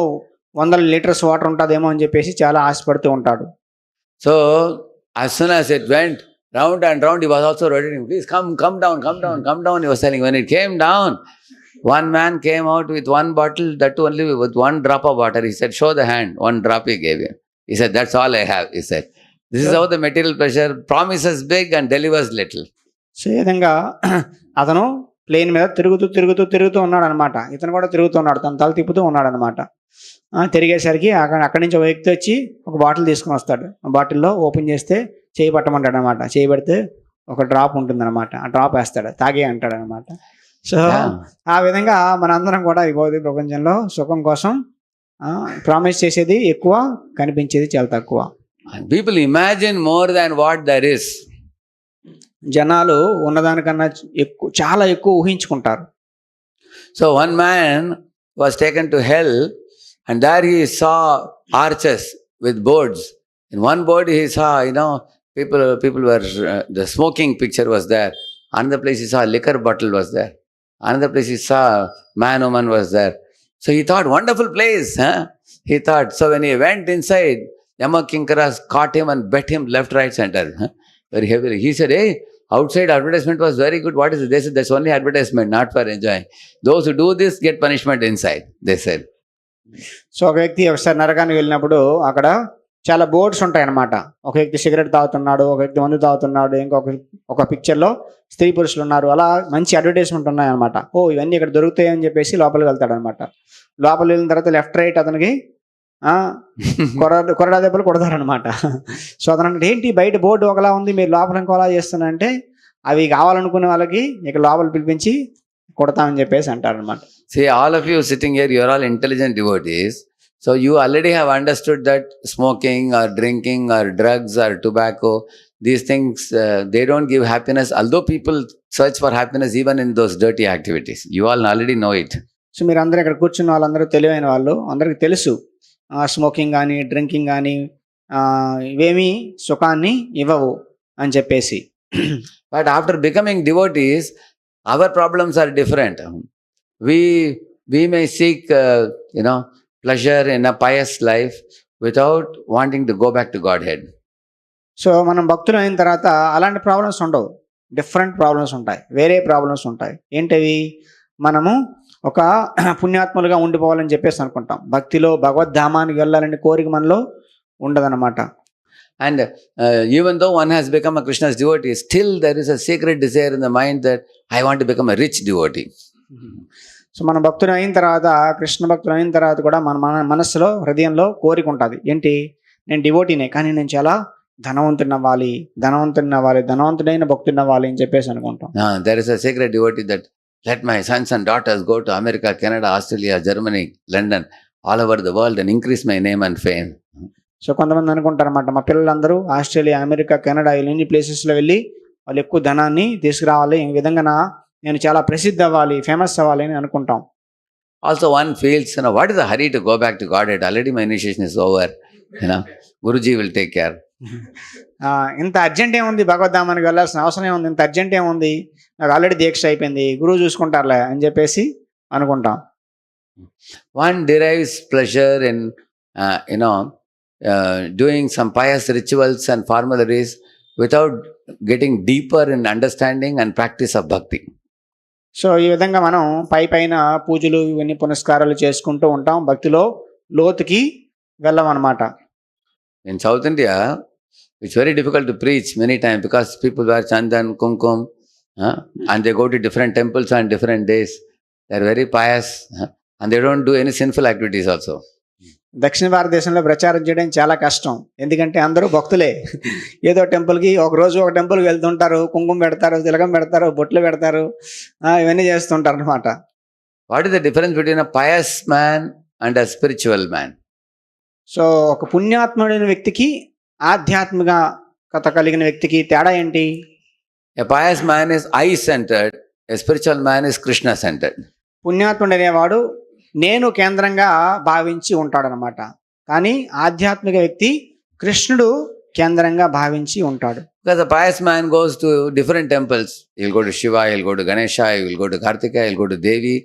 100 లీటర్స్ వాటర్ ఉంటుందేమో అని చెప్పేసి చాలా ఆశపడుతూ ఉంటాడు. So as soon as it went round and round, he was also rotating. Please come down. He was telling. When it came down, one man came out with one bottle, that only with one drop of water. He said, show the hand. One drop he gave him. He said, that's all I have. He said, this is how the material pleasure promises big and delivers little. So ఈ విధంగా అతను plane మీద తిరుగుతూ ఉన్నాడు అనమాట. ఇతను కూడా తిరుగుతూ ఉన్నాడు, తన తల తిప్పుతూ ఉన్నాడు అనమాట. తిరిగేసరికి అక్కడి నుంచి ఒక వ్యక్తి వచ్చి ఒక బాటిల్ తీసుకుని వస్తాడు. ఆ బాటిల్లో ఓపెన్ చేస్తే చేయి పట్టమంటాడు అనమాట. చేయి పెడితే ఒక డ్రాప్ ఉంటుంది అనమాట. ఆ డ్రాప్ వేస్తాడు, తాగే అంటాడు అనమాట. సో ఆ విధంగా మనందరం కూడా ఈ భౌతిక ప్రపంచంలో సుఖం కోసం ప్రామిస్ చేసేది ఎక్కువ, కనిపించేది చాలా తక్కువ. People imagine more than what there is. జనాలు ఉన్నదానికన్నా చాలా ఎక్కువ ఊహించుకుంటారు. So one man was taken to hell and there he saw arches with boards. In one board he saw, people were, the smoking picture was there. Another place he saw a liquor bottle was there. Another place he saw woman was there. So he thought, wonderful place. He thought. So when he went inside, Yama Kinkaras caught him and bet him left, right, center. Very heavily. He said, hey, outside advertisement was very good. What is it? They said that's only advertisement, not for enjoying. Those who do this get punishment inside, they said. So ఒక వ్యక్తి ఒకసారి నరకానికి వెళ్ళినప్పుడు అక్కడ చాలా boards ఉంటాయన్నమాట. ఒక వ్యక్తి సిగరెట్ తాగుతున్నాడు, ఒక వ్యక్తి మందు తాగుతున్నాడు, ఒక పిక్చర్లో స్త్రీ పురుషులు ఉన్నారు, అలా మంచి అడ్వర్టైజ్మెంట్ ఉన్నాయన్నమాట. ఓ ఇవన్నీ ఇక్కడ దొరుకుతాయి అని చెప్పేసి లోపలికి వెళ్తాడనమాట. లోపలికి వెళ్ళిన తర్వాత లెఫ్ట్ రైట్ అతనికి కొరడా దెబ్బలు కొడతారనమాట. సో అతను ఏంటి బయట బోర్డు ఒకలా ఉంది, మీరు లోపల ఇంకోలా చేస్తున్నారంటే అవి కావాలనుకునే వాళ్ళకి ఇక్కడ లోపల పిలిపించి కొడతామని చెప్పేసి అంటారనమాట. See, all of you sitting here, you are all intelligent devotees. So you already have understood that smoking or drinking or drugs or tobacco, these things, they don't give happiness. Although people search for happiness even in those dirty activities. You all already know it. So మీరు అందరూ ఇక్కడ కూర్చున్న వాళ్ళందరూ తెలివైన వాళ్ళు, అందరికీ తెలుసు smoking కానీ డ్రింకింగ్ కానీ ఇవేమీ సుఖాన్ని ఇవ్వవు అని చెప్పేసి. But after becoming devotees, our problems are different. We may seek, pleasure in a pious life without wanting to go back to Godhead. So మనం భక్తులు అయిన తర్వాత అలాంటి ప్రాబ్లమ్స్ ఉండవు, డిఫరెంట్ ప్రాబ్లమ్స్ ఉంటాయి, వేరే ప్రాబ్లమ్స్ ఉంటాయి. ఏంటవి? మనము ఒక పుణ్యాత్ములుగా ఉండిపోవాలని చెప్పేసి అనుకుంటాం. భక్తిలో భగవద్ధామానికి వెళ్ళాలని కోరిక మనలో ఉండదన్నమాట. And even though one has become a Krishna's devotee, still there is a secret desire in the mind that I want to become a rich devotee. So మన భక్తులు అయిన తర్వాత, కృష్ణ భక్తులు అయిన తర్వాత కూడా మన మనస్సులో హృదయంలో కోరిక ఉంటుంది. ఏంటి? నేను డివోటీనే, కానీ నేను చాలా ధనవంతుడైన భక్తుడిని అవ్వాలి అని చెప్పేసి అనుకుంటాం. There is a secret devotee that let my sons and daughters go to America, Canada, Australia, Germany, London, all over the world and increase my name and fame. So కొంతమంది అనుకుంటారన్నమాట, మా పిల్లలందరూ ఆస్ట్రేలియా, అమెరికా, కెనడా ఇలాంటి ప్లేసెస్లో వెళ్ళి వాళ్ళు ఎక్కువ ధనాన్ని తీసుకురావాలి, ఈ విధంగా నేను చాలా ప్రసిద్ధి అవ్వాలి, ఫేమస్ అవ్వాలి అని అనుకుంటాం. Also one feels, what is the hurry to go back to Godhead? Already my initiation is over. Guruji will take care. ఇంత అర్జెంట్ ఏముంది, భగవద్ధామానికి వెళ్ళాల్సిన అవసరం ఏముంది, ఇంత అర్జెంట్ ఏముంది, నాకు ఆల్రెడీ దీక్ష అయిపోయింది, గురువు చూసుకుంటారులే అని చెప్పేసి అనుకుంటాం. One derives pleasure in doing some pious rituals and formularies without getting deeper in understanding and practice of bhakti. So ఈ విధంగా మనం పైన పూజలు ఇవన్నీ పునస్కారాలు చేసుకుంటూ ఉంటాం, భక్తిలో లోతుకి వెళ్ళమన్నమాట. In South India, it's very difficult to preach many times because people wear chandan, kumkum, and they go to different temples on different days. They're very pious, and they don't do any sinful activities also. దక్షిణ భారతదేశంలో ప్రచారం చేయడం చాలా కష్టం, ఎందుకంటే అందరూ భక్తులే. ఏదో టెంపుల్కి ఒకరోజు ఒక టెంపుల్కి వెళ్తుంటారు, కుంకుమ పెడతారు, తిలకం పెడతారు, బొట్లు పెడతారు, ఇవన్నీ చేస్తుంటారు అనమాట. What is the difference between a pious man and a spiritual man? So ఒక పుణ్యాత్ముడైన వ్యక్తికి, ఆధ్యాత్మికత కలిగిన వ్యక్తికి తేడా ఏంటి? A pious man is I-centered, a spiritual man is Krishna-centered. పుణ్యాత్ముడు అనేవాడు నేను కేంద్రంగా భావించి ఉంటాడనమాట, కానీ ఆధ్యాత్మిక వ్యక్తి కృష్ణుడు కేంద్రంగా భావించి ఉంటాడు. Because a pious man goes to different temples. He will go to Shiva, he will go to Ganesha, he will go to Kartika, he will go to Devi,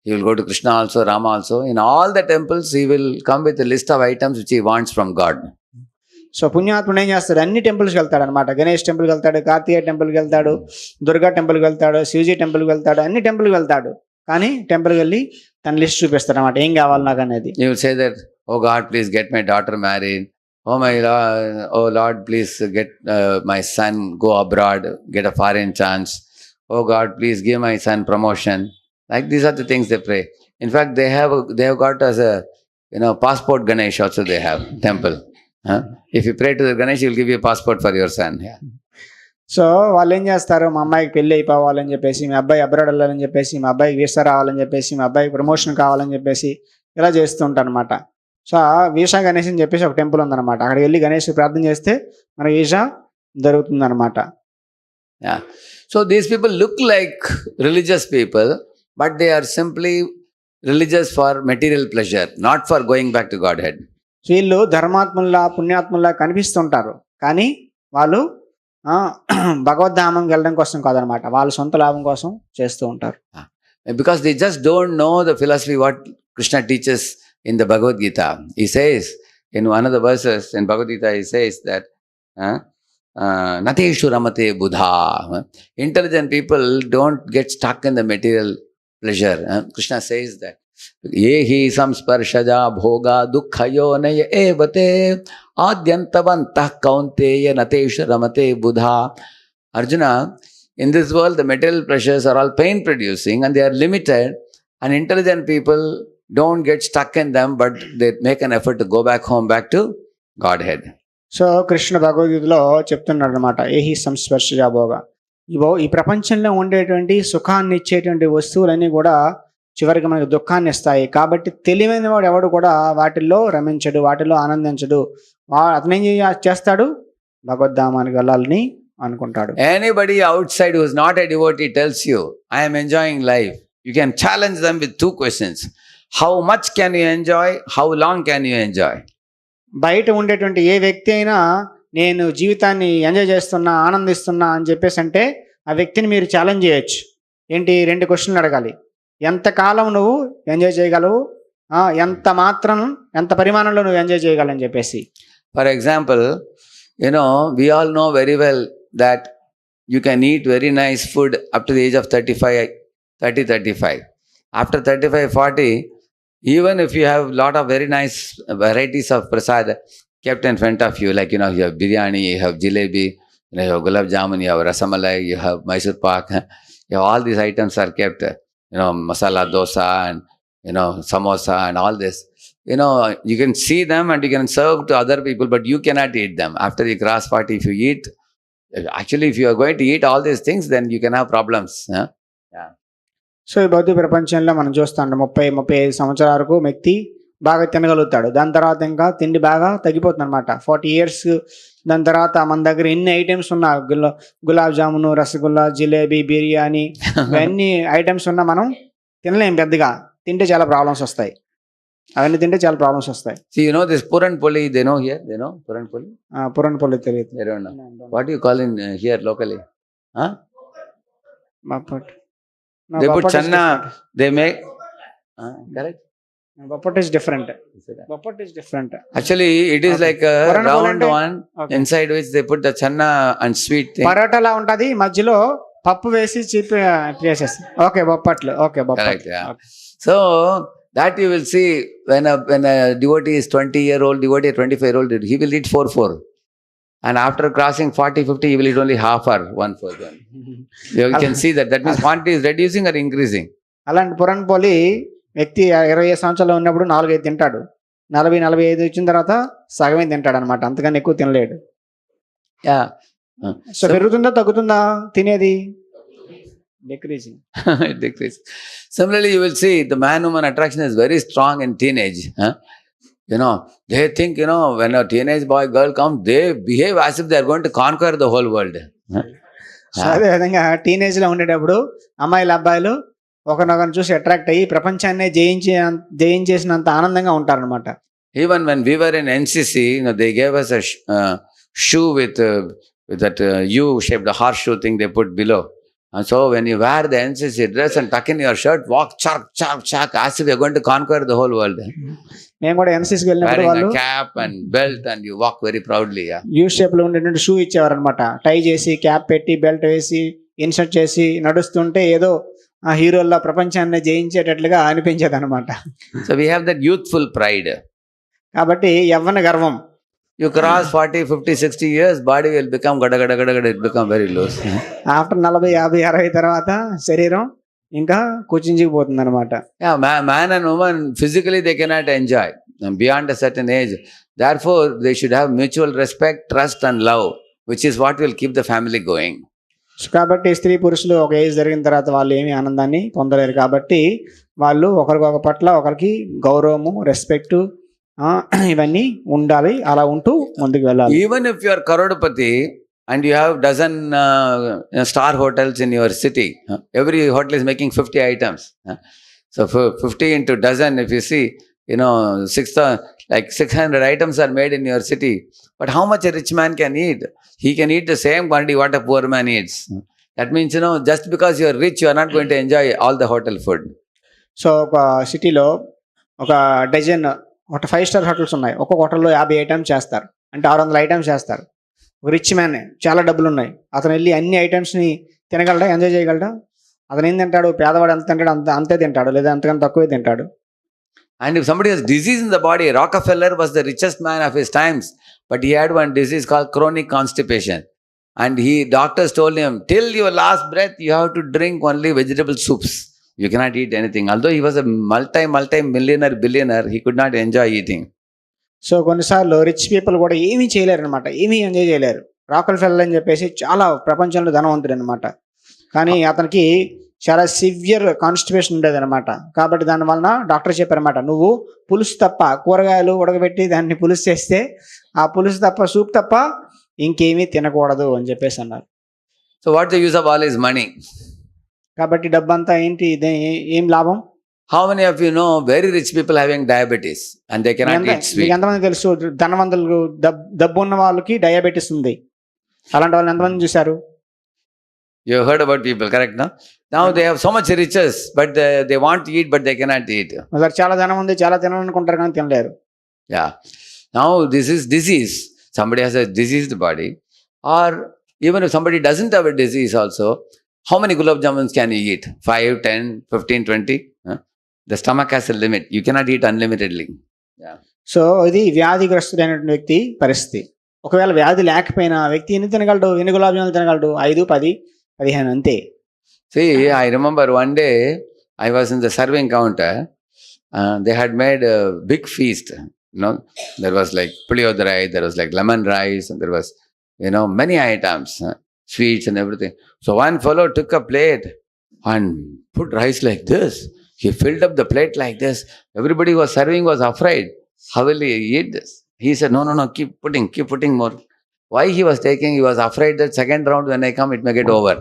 he will go to Krishna also, Rama also. In all the temples, he will come with a list of items which he wants from God. So పుణ్యాత్ముడు ఏం చేస్తాడు? అన్ని టెంపుల్స్కి వెళ్తాడు అనమాట. గణేష్ టెంపుల్కి వెళ్తాడు, కార్తికేయ టెంపుల్కి వెళ్తాడు, దుర్గా టెంపుల్కి వెళ్తాడు, శివజీ టెంపుల్కి వెళ్తాడు, అన్ని టెంపుల్కి వెళ్తాడు. కానీ టెంపుల్కి వెళ్ళి తన లిస్ట్ చూపిస్తాడు అనమాట, ఏం కావాలి నాకు అనేది. You will say that, oh God, please get my daughter married. Oh Lord, please get my son go abroad, get a foreign chance. Oh God, please give my son promotion. Like these are the things they pray. In fact, they have got as a passport Ganesh also they have temple. If you pray to the Ganesh, he will give you a passport for your son. Yeah. So వాళ్ళు ఏం చేస్తారు? మా అమ్మాయికి పెళ్ళి అయిపోవాలని చెప్పేసి, మీ అబ్బాయి abroad వెళ్ళాలని చెప్పేసి, మా అబ్బాయికి వీసా రావాలని చెప్పేసి, మా అబ్బాయికి ప్రమోషన్ కావాలని చెప్పేసి ఇలా చేస్తూ ఉంటారు అనమాట. సో వీసా గణేష్ అని చెప్పేసి ఒక టెంపుల్ ఉందన్నమాట, అక్కడికి వెళ్ళి గణేష్ ప్రార్థన చేస్తే మన వీసా దొరుకుతుంది అనమాట. So these people look like religious people, but they are simply religious for material pleasure, not for going back to Godhead. వీళ్ళు ధర్మాత్ముల్లా పుణ్యాత్ముల్లా కనిపిస్తుంటారు, కానీ వాళ్ళు భగవద్ధామంకి వెళ్ళడం కోసం కాదనమాట, వాళ్ళ సొంత లాభం కోసం చేస్తూ ఉంటారు. Because they just don't know the philosophy what Krishna teaches in the Bhagavad Gita. He says in one of the verses in Bhagavad Gita, he says that nateshu ramate buddha. Intelligent people don't get stuck in the material pleasure. Krishna says that. Ye hi samsparshaja bhoga dukkhayo naya evate adyantavantah kaunteya nateshu ramate buddha. Arjuna, in this world, the material pleasures are all pain producing and they are limited. And intelligent people don't get stuck in them, but they make an effort to go back home, back to Godhead. So Krishna భగవద్గీతలో చెప్తున్నాడు అనమాట, ఏహి సంస్పర్శజా భోగ. ఈ ప్రపంచంలో ఉండేటువంటి సుఖాన్ని ఇచ్చేటువంటి వస్తువులన్నీ కూడా చివరికి మనకు దుఃఖాన్ని ఇస్తాయి. కాబట్టి తెలివైన వాడు ఎవడు కూడా వాటిల్లో రమించడు, వాటిల్లో ఆనందించడు. అతను ఏం చేస్తాడు? భగవద్ధామానికి వెళ్ళాలని అనుకుంటాడు. Anybody outside who is not a devotee tells you, I am enjoying life. You can challenge them with two questions. How much can you enjoy? How long can you enjoy? బయట ఉండేటువంటి ఏ వ్యక్తి అయినా నేను జీవితాన్ని ఎంజాయ్ చేస్తున్నా, ఆనందిస్తున్నా అని చెప్పేసి అంటే ఆ వ్యక్తిని మీరు ఛాలెంజ్ చేయొచ్చు. ఏంటి? 2 క్వశ్చన్లు అడగాలి. ఎంతకాలం నువ్వు ఎంజాయ్ చేయగలవు, ఎంత పరిమాణంలో నువ్వు ఎంజాయ్ చేయగలని చెప్పేసి. For example, we all know very well that you can eat very nice food up to the age of 35. After 35, 40, even if you have lot of very nice varieties of prasad kept in front of you, like, you have biryani, you have jalebi, you have gulab jamun, you have rasamalai, you have Mysore pak, you have all these items are kept, masala dosa and, samosa and all this. You can see them and you can serve to other people, but you cannot eat them. After you cross 40, if you eat, actually, if you are going to eat all these things, then you can have problems. Yeah. So ఈ భౌతిక ప్రపంచంలో మనం చూస్తాం 30-35 సంవత్సరాల వరకు వ్యక్తి బాగా తినగలుగుతాడు. దాని తర్వాత ఇంకా తిండి బాగా తగ్గిపోతుంది అనమాట. 40 years దాని తర్వాత మన దగ్గర ఎన్ని ఐటమ్స్ ఉన్నా, గులాబ్ జామును, రసగుల్లా, జిలేబీ, బిర్యానీ, ఇవన్నీ ఐటమ్స్ ఉన్నా మనం తినలేం. పెద్దగా తింటే చాలా ప్రాబ్లమ్స్ వస్తాయి. అవన్నీ తింటే చాలా ప్రాబ్లమ్స్ వస్తాయి. See, this Puran Poli, they know here? They know Puran Poli? పురాణ పొలి తెలియదు. They don't know. What do you call in here locally? బొప్పట్. They put channa, they make... correct? Boppat is different. Boppat is different. Actually, it is like a round one, inside which they put the channa and sweet thing. పరోటాలా ఉంటది, మధ్యలో పప్పు వేసి చేసేస్తారు. Okay, బొప్పట్లు. Okay, బొప్పట్. Correct, yeah. So that you will see when a devotee is 20-year-old devotee, 25-year-old, he will eat 4. And after crossing 40, 50, he will eat only half or 1/4. You can see that means quantity is reducing or increasing. అలాంటి పురాణ పోలి వ్యక్తి 20 సంవత్సరాలు ఉన్నప్పుడు 4-5 తింటాడు. 40-45 వచ్చిన తర్వాత సగమే తింటాడు అనమాట. అంతకన్నా ఎక్కువ తినలేడు. సో పెరుగుతుందా తగ్గుతుందా తినేది? Decreasing. Decrease. Similarly, you will see the man-woman attraction is very strong in teenage. They think, when a teenage boy, girl comes, they behave as if they are going to conquer the whole world. అదే విధంగా teenage లో ఉండేటప్పుడు అమ్మాయిలు, అబ్బాయిలు ఒకరినొకరిని చూసి attract అయ్యి ప్రపంచాన్ని జయించేసినంత ఆనందంగా ఉంటారనమాట. Even when we were in NCC, they gave us a shoe with that U-shaped horseshoe thing they put below. And so when you wear the NCC dress and tuck in your shirt, walk chak, as if you're going to conquer the whole world. మేము కూడా ఎన్సీసీకి వెళ్ళినప్పుడు వాళ్ళు cap and belt and you walk very proudly. U shape లో ఉండేటువంటి shoe ఇచ్చేవారు అనమాట. టై చేసి, cap పెట్టి, బెల్ట్ వేసి, ఇన్సర్ట్ చేసి నడుస్తుంటే ఏదో ఆ హీరోల్లో ప్రపంచాన్ని జయించేటట్లుగా అనిపించేది అనమాట. So we have that youthful pride. కాబట్టి యవ్వన గర్వం. You cross 40, 50, 60 years, body will become gada, it become very loose. After 40, 50, 60 తర్వాత శరీరం ఇంకా కుచించుకుపోతుంది అనమాట. Man and woman physically they cannot enjoy beyond a certain age. Therefore, they should have mutual respect, trust and love, which is what will keep the family going. కాబట్టి స్త్రీ పురుషులు ఒక age జరిగిన తర్వాత వాళ్ళు ఏమి ఆనందాన్ని పొందలేరు. కాబట్టి వాళ్ళు ఒకరికొక పట్ల ఒకరికి గౌరవము, రెస్పెక్ట్ ఇవన్నీ ఉండాలి. అలా ఉంటూ ముందుకు వెళ్ళాలి. Even if you are Karodapati and you have dozen star hotels in your city, every hotel is making 50 items. So 50 into dozen, if you see, 600 items are made in your city. But how much a rich man can eat? He can eat the same quantity what a poor man eats. That means, just because you are rich, you are not going to enjoy all the hotel food. So ఒక సిటీలో ఒక dozen 5-star hotels ఉన్నాయి. ఒక్కొక్క హోటల్లో 50 items చేస్తారు, అంటే 600 items చేస్తారు. ఒక రిచ్ మ్యాన్, చాలా డబ్బులు ఉన్నాయి, అతను వెళ్ళి అన్ని ఐటమ్స్ని తినగలడా, ఎంజాయ్ చేయగలడా? అతను ఏం తింటాడు? పేదవాడు ఎంత తింటాడు అంతే తింటాడు, లేదా అంతకన్నా తక్కువే తింటాడు. And if somebody has disease in the body, Rockefeller was the richest man of his times, but he had one disease called chronic constipation. And doctors told him, till your last breath, you have to drink only vegetable soups. You cannot eat anything. Although he was a multi-millionaire, billionaire, he could not enjoy eating. So కొన్నిసార్లు rich people కూడా ఏమీ చేయలేరు అనమాట, ఏమీ enjoy చేయలేరు. రాకల్ఫెల్లర్ అని చెప్పేసి చాలా ప్రపంచంలో ధనవంతుడు అనమాట, కానీ అతనికి చాలా సివియర్ కాన్స్టిపేషన్ ఉండేది అనమాట. కాబట్టి దాని వలన డాక్టర్ చెప్పారనమాట, నువ్వు పులుసు తప్ప, కూరగాయలు ఉడకబెట్టి దాన్ని పులుసు చేస్తే ఆ పులుసు తప్ప, సూప్ తప్ప ఇంకేమీ తినకూడదు అని చెప్పేసి అన్నారు. So what's the use of all his money? కాబట్టి డబ్బంతా ఏంటి, ఇదే ఏం లాభం? How many of you know very rich people having diabetes and they cannot eat sweet? మీకు ఎంతమంది తెలుసు ధనవంతులు డబ్బు ఉన్న వాళ్ళకి డయాబెటీస్ ఉంది? అలాంటి వాళ్ళు ఎంతమంది చూశారు? You have heard about people, correct? Now they have so much riches, but they want to eat, but they cannot eat. చాలా ధనం ఉంది, చాలా తినాలనుకుంటారు కానీ తినలేరు. Yeah. Now this is disease. Somebody has a diseased body, or even if somebody doesn't have a disease also, how many gulab jamuns can you eat? 5, 10, 15, 20? The stomach has a limit. You cannot eat unlimitedly. Yeah. So ఇది వ్యాధిగ్రస్తుడైనటువంటి వ్యక్తి పరిస్థితి. ఒకవేళ వ్యాధి లేకపోయినా వ్యక్తి ఎన్ని తినగలడు, ఎన్ని గులాబ్ జాములు తినగలడు? 5, 10, 15 అంతే. See, I remember one day I was in the serving counter. They had made a big feast. There was like puliodarai, there was like lemon rice, and there was, many items, sweets and everything. So one fellow took a plate and put rice like this. He filled up the plate like this. Everybody was serving was afraid. How will he eat this? He said, no, keep putting more. Why he was taking? He was afraid that second round when I come, it may get over.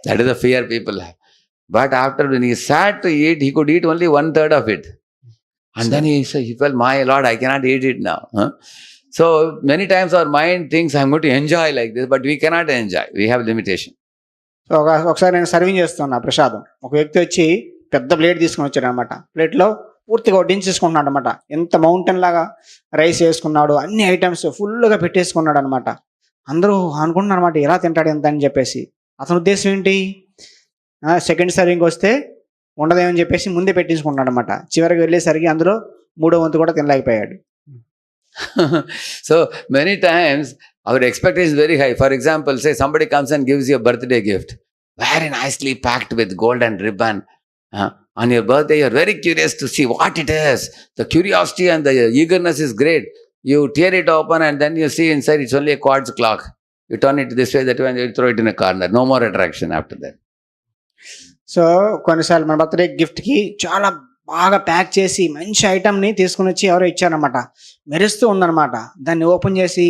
That is the fear people have. But after when he sat to eat, he could eat only 1/3 of it. And then he felt, my Lord, I cannot eat it now. So many times our mind thinks, I'm going to enjoy like this, but we cannot enjoy. We have limitation. So ఒకసారి నేను serving చేస్తున్నా ప్రసాదం. ఒక వ్యక్తి వచ్చి పెద్ద plate తీసుకుని వచ్చాడు అనమాట. ప్లేట్లో పూర్తిగా వడ్డించేసుకున్నాడు అనమాట. ఎంత మౌంటైన్ లాగా రైస్ వేసుకున్నాడు, అన్ని ఐటమ్స్ ఫుల్గా పెట్టేసుకున్నాడు అనమాట. అందరూ అనుకుంటున్నారు అనమాట, ఎలా తింటాడు ఎంత అని చెప్పేసి. అతని ఉద్దేశం ఏంటి? సెకండ్ సర్వింగ్ వస్తే ఉండదేమని చెప్పేసి ముందే పెట్టించుకున్నాడు అనమాట. చివరికి వెళ్ళేసరికి అందులో 3వ వంతు కూడా తినలేకపోయాడు. So many times our expectation is very high. For example, say somebody comes and gives you a birthday gift, very nicely packed with golden ribbon. On your birthday, you're very curious to see what it is. The curiosity and the eagerness is great. You tear it open and then you see inside it's only a quartz clock. You turn it this way, that way, and you throw it in a corner. No more attraction after that. So కొన్నిసార్లు మన birthday గిఫ్ట్కి చాలా బాగా pack చేసి మంచి ఐటమ్ని తీసుకుని వచ్చి ఎవరో ఇచ్చారనమాట. మెరుస్తూ ఉందన్నమాట. దాన్ని ఓపెన్ చేసి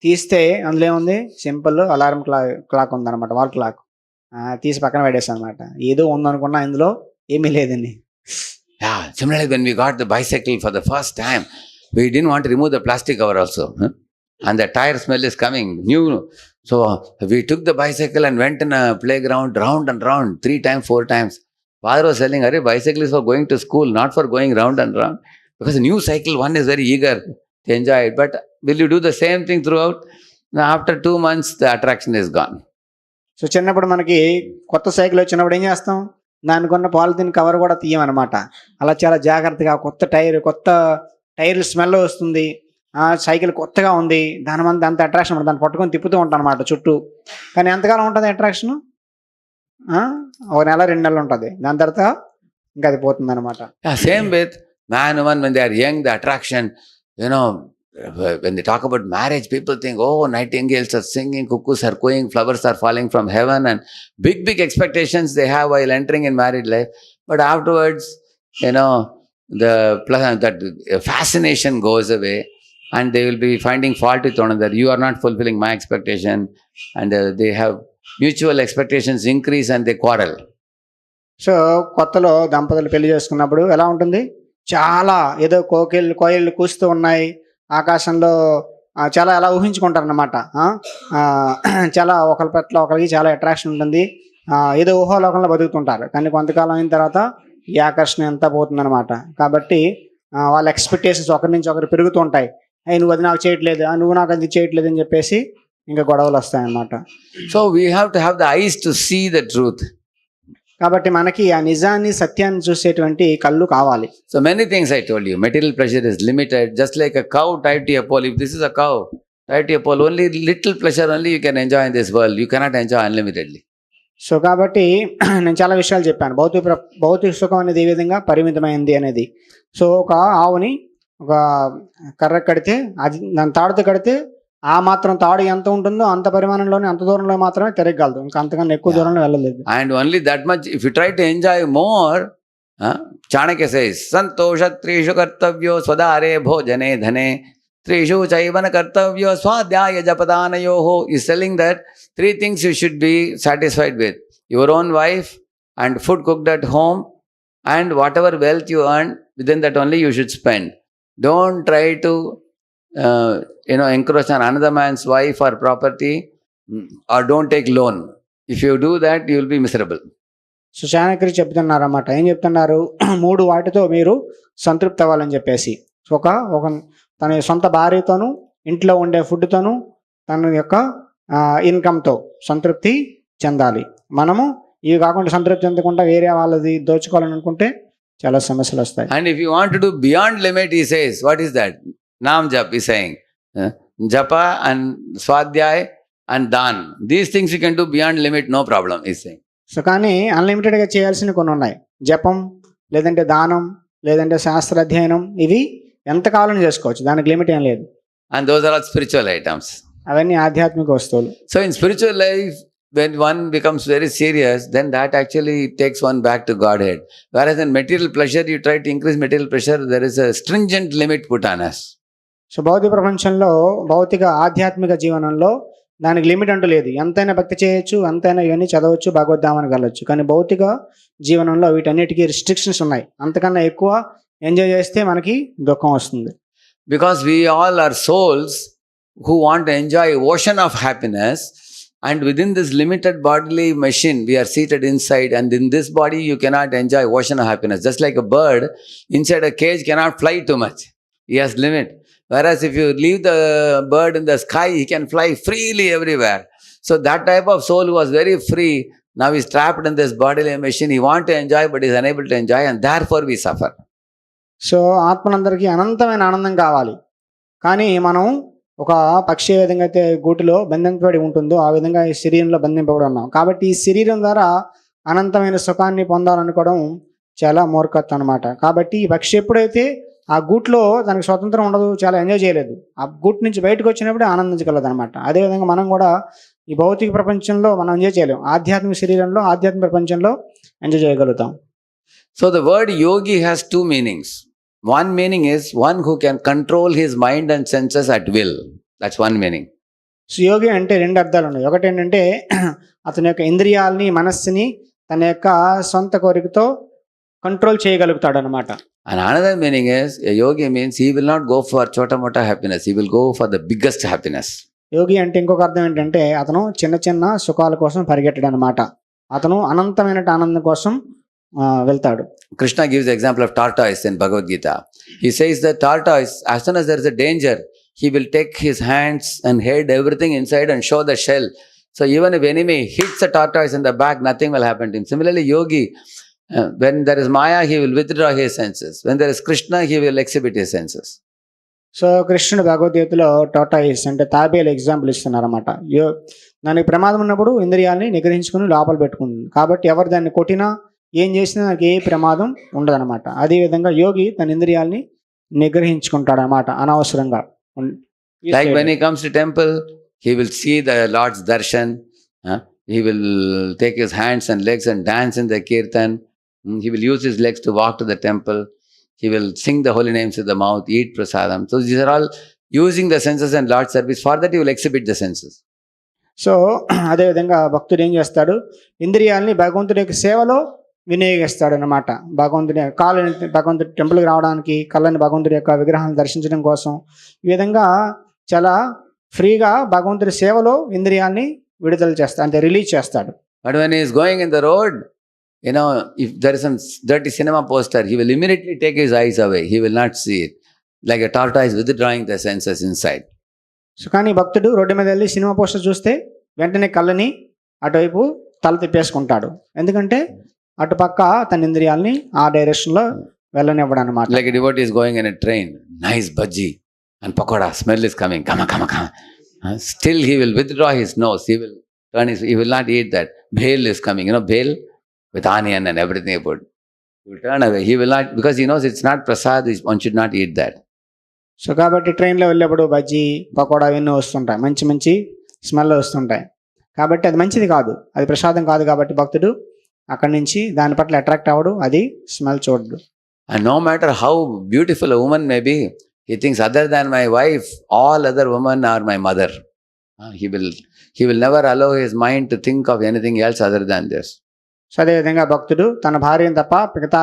తీస్తే అందులో ఏముంది? సింపుల్ అలారం క్లాక్ ఉందన్నమాట, వాల్ క్లాక్. తీసి పక్కన పడేసాను అనమాట. ఏదో ఉందనుకున్నా ఇందులో ఏమీ లేదండి. Yeah, similarly when we got the bicycle for the first time, we didn't want to remove the plastic cover also. And the tire smell is coming new. So we took the bicycle and went in a playground round and round 3 times, 4 times. Father was telling, bicycle is for going to school, not for going round and round. Because a new cycle, one is very eager to enjoy it. But will you do the same thing throughout? Now, after 2 months, the attraction is gone. So చిన్నప్పుడు మనకి కొత్త cycle వచ్చినప్పుడు ఏం చేస్తాం? దానికి ఉన్న polythene cover కూడా తీయమన్నమాట. అలా చాలా జాగ్రత్తగా కొత్త టైర్ స్మెల్ వస్తుంది, సైకిల్ కొత్తగా ఉంది, దాని మంది అంత అట్రాక్షన్ ఉంటుంది. దాన్ని పట్టుకొని తిప్పుతూ ఉంటాను అనమాట చుట్టూ. కానీ ఎంతకాలం ఉంటుంది అట్రాక్షను? 1 నెల 2 నెలలు ఉంటుంది. దాని తర్వాత ఇంకా అది పోతుంది అనమాట. Same with man, woman, when they are young, the attraction, when they talk about marriage, people think, nightingales are singing, cuckoos are cooing, flowers are falling from heaven, and big expectations they have while entering in married life. But afterwards, that fascination goes away, and they will be finding fault with one another. You are not fulfilling my expectation, and they have mutual expectations increase and they quarrel. So కొత్తలో దంపతులు పెళ్లి చేసుకున్నప్పుడు ఎలా ఉంటుంది? చాలా ఏదో కోయిళ్ళు కూస్తూ ఉన్నాయి ఆకాశంలో, చాలా ఎలా ఊహించుకుంటారు అన్నమాట. చాలా ఒకరి పట్ల ఒకరికి చాలా అట్రాక్షన్ ఉంటుంది, ఏదో ఊహాలోకంలో బతుకుతుంటారు. కానీ కొంతకాలం అయిన తర్వాత ఈ ఆకర్షణ ఎంత పోతుందన్నమాట. కాబట్టి వాళ్ళ ఎక్స్పెక్టేషన్స్ ఒకరి నుంచి ఒకరు పెరుగుతూ ఉంటాయి. నువ్వు అది నాకు చేయట్లేదు, నువ్వు నాకు అది చేయట్లేదు అని చెప్పేసి ఇంకా గొడవలు వస్తాయన్నమాట. So we have to have the eyes to see the truth. కాబట్టి మనకి ఆ నిజాన్ని సత్యాన్ని చూసేటువంటి కళ్ళు కావాలి. So many things I told you. Material pleasure is limited, just like a cow tied to a pole. If this is a cow tied to a pole, only little pleasure only you can enjoy in this world. You cannot enjoy unlimitedly. So కాబట్టి నేను చాలా విషయాలు చెప్పాను. భౌతిక సుఖం అనేది ఏ విధంగా పరిమితమైంది అనేది. సో ఒక ఆవుని ఒక కర్ర కడితే అది దాని తాడుతో కడితే ఆ మాత్రం తాడు ఎంత ఉంటుందో అంత పరిమాణంలోనే అంత దూరంలో మాత్రమే తిరగగలదు. ఇంకా అంతకన్నా ఎక్కువ దూరంలో వెళ్ళలేదు. And only that much, if you try to enjoy more, Chanakya says, Santosha trishu kartavyo swadare bhojane dhane trishu chaivana kartavyo swadhyaya japadanayoho. Is telling that 3 things you should be satisfied with: your own wife, and food cooked at home, and whatever wealth you earn, within that only you should spend. Don't try to encroach on another man's wife or property, or don't take loan. If you do that, you will be miserable. So చాణక్యులు చెప్తున్నారన్నమాట. ఏం చెప్తున్నారు? 3 వాటితో మీరు సంతృప్తి అవ్వాలని చెప్పేసి. ఒక తన సొంత భార్యతోనూ, ఇంట్లో ఉండే ఫుడ్తోనూ, తన యొక్క ఇన్కమ్తో సంతృప్తి చెందాలి. మనము ఇవి కాకుండా సంతృప్తి చెందకుండా వేరే వాళ్ళది దోచుకోవాలని అనుకుంటే చాలా సమస్యలు వస్తాయి. And if you want to do beyond limit, he says, what is that? Nam Jap is saying. Japa and Swadhyay and Dan. These things you can do beyond limit, no problem, he's saying. So కానీ అన్లిమిటెడ్గా చేయాల్సినవి కొన్ని ఉన్నాయి. జపం, లేదంటే దానం, లేదంటే శాస్త్రాధ్యయనం, ఇవి ఎంత కావాలని చేసుకోవచ్చు. దానికి లిమిట్ ఏం లేదు. And those are all spiritual items. అవన్నీ ఆధ్యాత్మిక వస్తువులు. So in spiritual life, when one becomes very serious, then that actually takes one back to Godhead. Whereas in material pleasure, you try to increase material pleasure, there is a stringent limit put on us. So భౌతిక ప్రపంచంలో, భౌతిక ఆధ్యాత్మిక జీవనంలో దానికి limit అంటూ లేదు. ఎంతైనా భక్తి చేయొచ్చు, ఎంతైనా ఇవన్నీ చదవచ్చు, భగవద్ధామానికి వెళ్ళొచ్చు. కానీ భౌతిక జీవనంలో వీటన్నిటికీ రిస్ట్రిక్షన్స్ ఉన్నాయి. అంతకన్నా ఎక్కువ ఎంజాయ్ చేస్తే మనకి దుఃఖం వస్తుంది. Because we all are souls who want to enjoy ocean of happiness, and within this limited bodily machine, we are seated inside, and in this body you cannot enjoy ocean of happiness. Just like a bird inside a cage cannot fly too much. He has limit. Whereas if you leave the bird in the sky, he can fly freely everywhere. So that type of soul who was very free, now is trapped in this bodily machine. He wants to enjoy, but is unable to enjoy, and therefore we suffer. So ఆత్మలందరికీ అనంతమైన ఆనందం కావాలి. కానీ మనం ఒక పక్షి ఏ విధంగా అయితే గూటిలో బంధింపబడి ఉంటుందో ఆ విధంగా ఈ శరీరంలో బంధింపబడి ఉన్నాం. కాబట్టి ఈ శరీరం ద్వారా అనంతమైన సుఖాన్ని పొందాలనుకోవడం చాలా మూర్ఖత్వం అనమాట. కాబట్టి ఈ పక్షి ఎప్పుడైతే ఆ గూట్లో తనకి స్వతంత్రం ఉండదు, చాలా ఎంజాయ్ చేయలేదు, ఆ గూట్ నుంచి బయటకు వచ్చినప్పుడే ఆనందించగలదు అనమాట. అదేవిధంగా మనం కూడా ఈ భౌతిక ప్రపంచంలో మనం ఎంజాయ్ చేయలేం. ఆధ్యాత్మిక శరీరంలో, ఆధ్యాత్మిక ప్రపంచంలో ఎంజాయ్ చేయగలుగుతాం. So the word yogi has 2 meanings. One meaning is one who can control his mind and senses at will. That's one meaning. So యోగి అంటే 2 అర్థాలు ఉన్నాయి. ఒకటి ఏంటంటే అతని యొక్క ఇంద్రియాలని, మనస్సుని తన యొక్క సొంత కోరికతో కంట్రోల్ చేయగలుగుతాడు అనమాట. And another meaning is, a yogi means he will not go for chota mota happiness, he will go for the biggest happiness. యోగి అంటే ఇంకొక అర్థం ఏంటంటే అతను చిన్న చిన్న సుఖాల కోసం పరిగెట్టడం అనమాట. అతను అనంతమైన ఆనందం కోసం వెళ్తాడు. Krishna gives the example of tortoise in Bhagavad Gita. He says that tortoise, as soon as there is a danger, he will take his hands and head everything inside and show the shell. So even if enemy hits the tortoise in the back, nothing will happen to him. Similarly, yogi, when there is Maya, he will withdraw his senses. When there is Krishna, he will exhibit his senses. So కృష్ణుడు భగవద్గీతలో tortoise అంటే తాబేలు example ఇస్తున్నారన్నమాట. దానికి ప్రమాదం ఉన్నప్పుడు ఇంద్రియాలని నిగ్రహించుకుని లోపల పెట్టుకుంది. కాబట్టి ఎవరు దాన్ని కొట్టినా ఏం చేసినా నాకు ఏ ప్రమాదం ఉండదన్నమాట. అదేవిధంగా యోగి తన ఇంద్రియాలని నిగ్రహించుకుంటాడు అన్నమాట అనవసరంగా. Like when he comes to temple, he will see the Lord's darshan. He will take his hands and legs and dance in the kirtan. He will use his legs to walk to the temple. He will sing the holy names with the mouth, eat prasadam. So these are all using the senses and Lord's service. For that he will exhibit the senses. So అదేవిధంగా భక్తుడు ఏం చేస్తాడు? ఇంద్రియాలని భగవంతుడి యొక్క సేవలో వినియోగిస్తాడు అనమాట. భగవంతుడి టెంపుల్కి రావడానికి, కళ్ళని భగవంతుడి యొక్క విగ్రహాన్ని దర్శించడం కోసం, ఈ విధంగా చాలా ఫ్రీగా భగవంతుడి సేవలో ఇంద్రియాలని విడుదల చేస్తాడు, అంటే రిలీజ్ చేస్తాడు. But when he is going in the road, if there is some dirty cinema poster, he will immediately take his eyes away. He will not see it. Like a tortoise withdrawing the senses inside. So కానీ భక్తుడు road మీద వెళ్ళి cinema poster చూస్తే వెంటనే కళ్ళని అటువైపు తల తిప్పేసుకుంటాడు. ఎందుకంటే అటుపక్క తన ఇంద్రియాలని ఆ డైరెక్షన్లో వెళ్ళనివ్వడం అనమాట. Like a devotee is going in a train, nice bhaji and pakoda, smell is coming, come. Still he will withdraw his nose, he will not eat that. Bhel is coming, bhel with onion and everything about. He will turn away, he will not, because he knows it's not prasad, one should not eat that. So కాబట్టి ట్రైన్లో వెళ్ళేప్పుడు బజ్జీ పకోడా అవన్నీ వస్తుంటాయి, మంచి మంచి smell వస్తుంటాయి. కాబట్టి అది మంచిది కాదు, అది ప్రసాదం కాదు. కాబట్టి భక్తుడు అక్కడి నుంచి దాని పట్ల అట్రాక్ట్ అవ్వడు, అది స్మెల్ చూడడు. And no matter how beautiful a woman may be, he thinks other than my wife, all other women are my mother. He will never allow his mind to think of anything else other than this. So అదేవిధంగా భక్తుడు తన భార్యను తప్ప మిగతా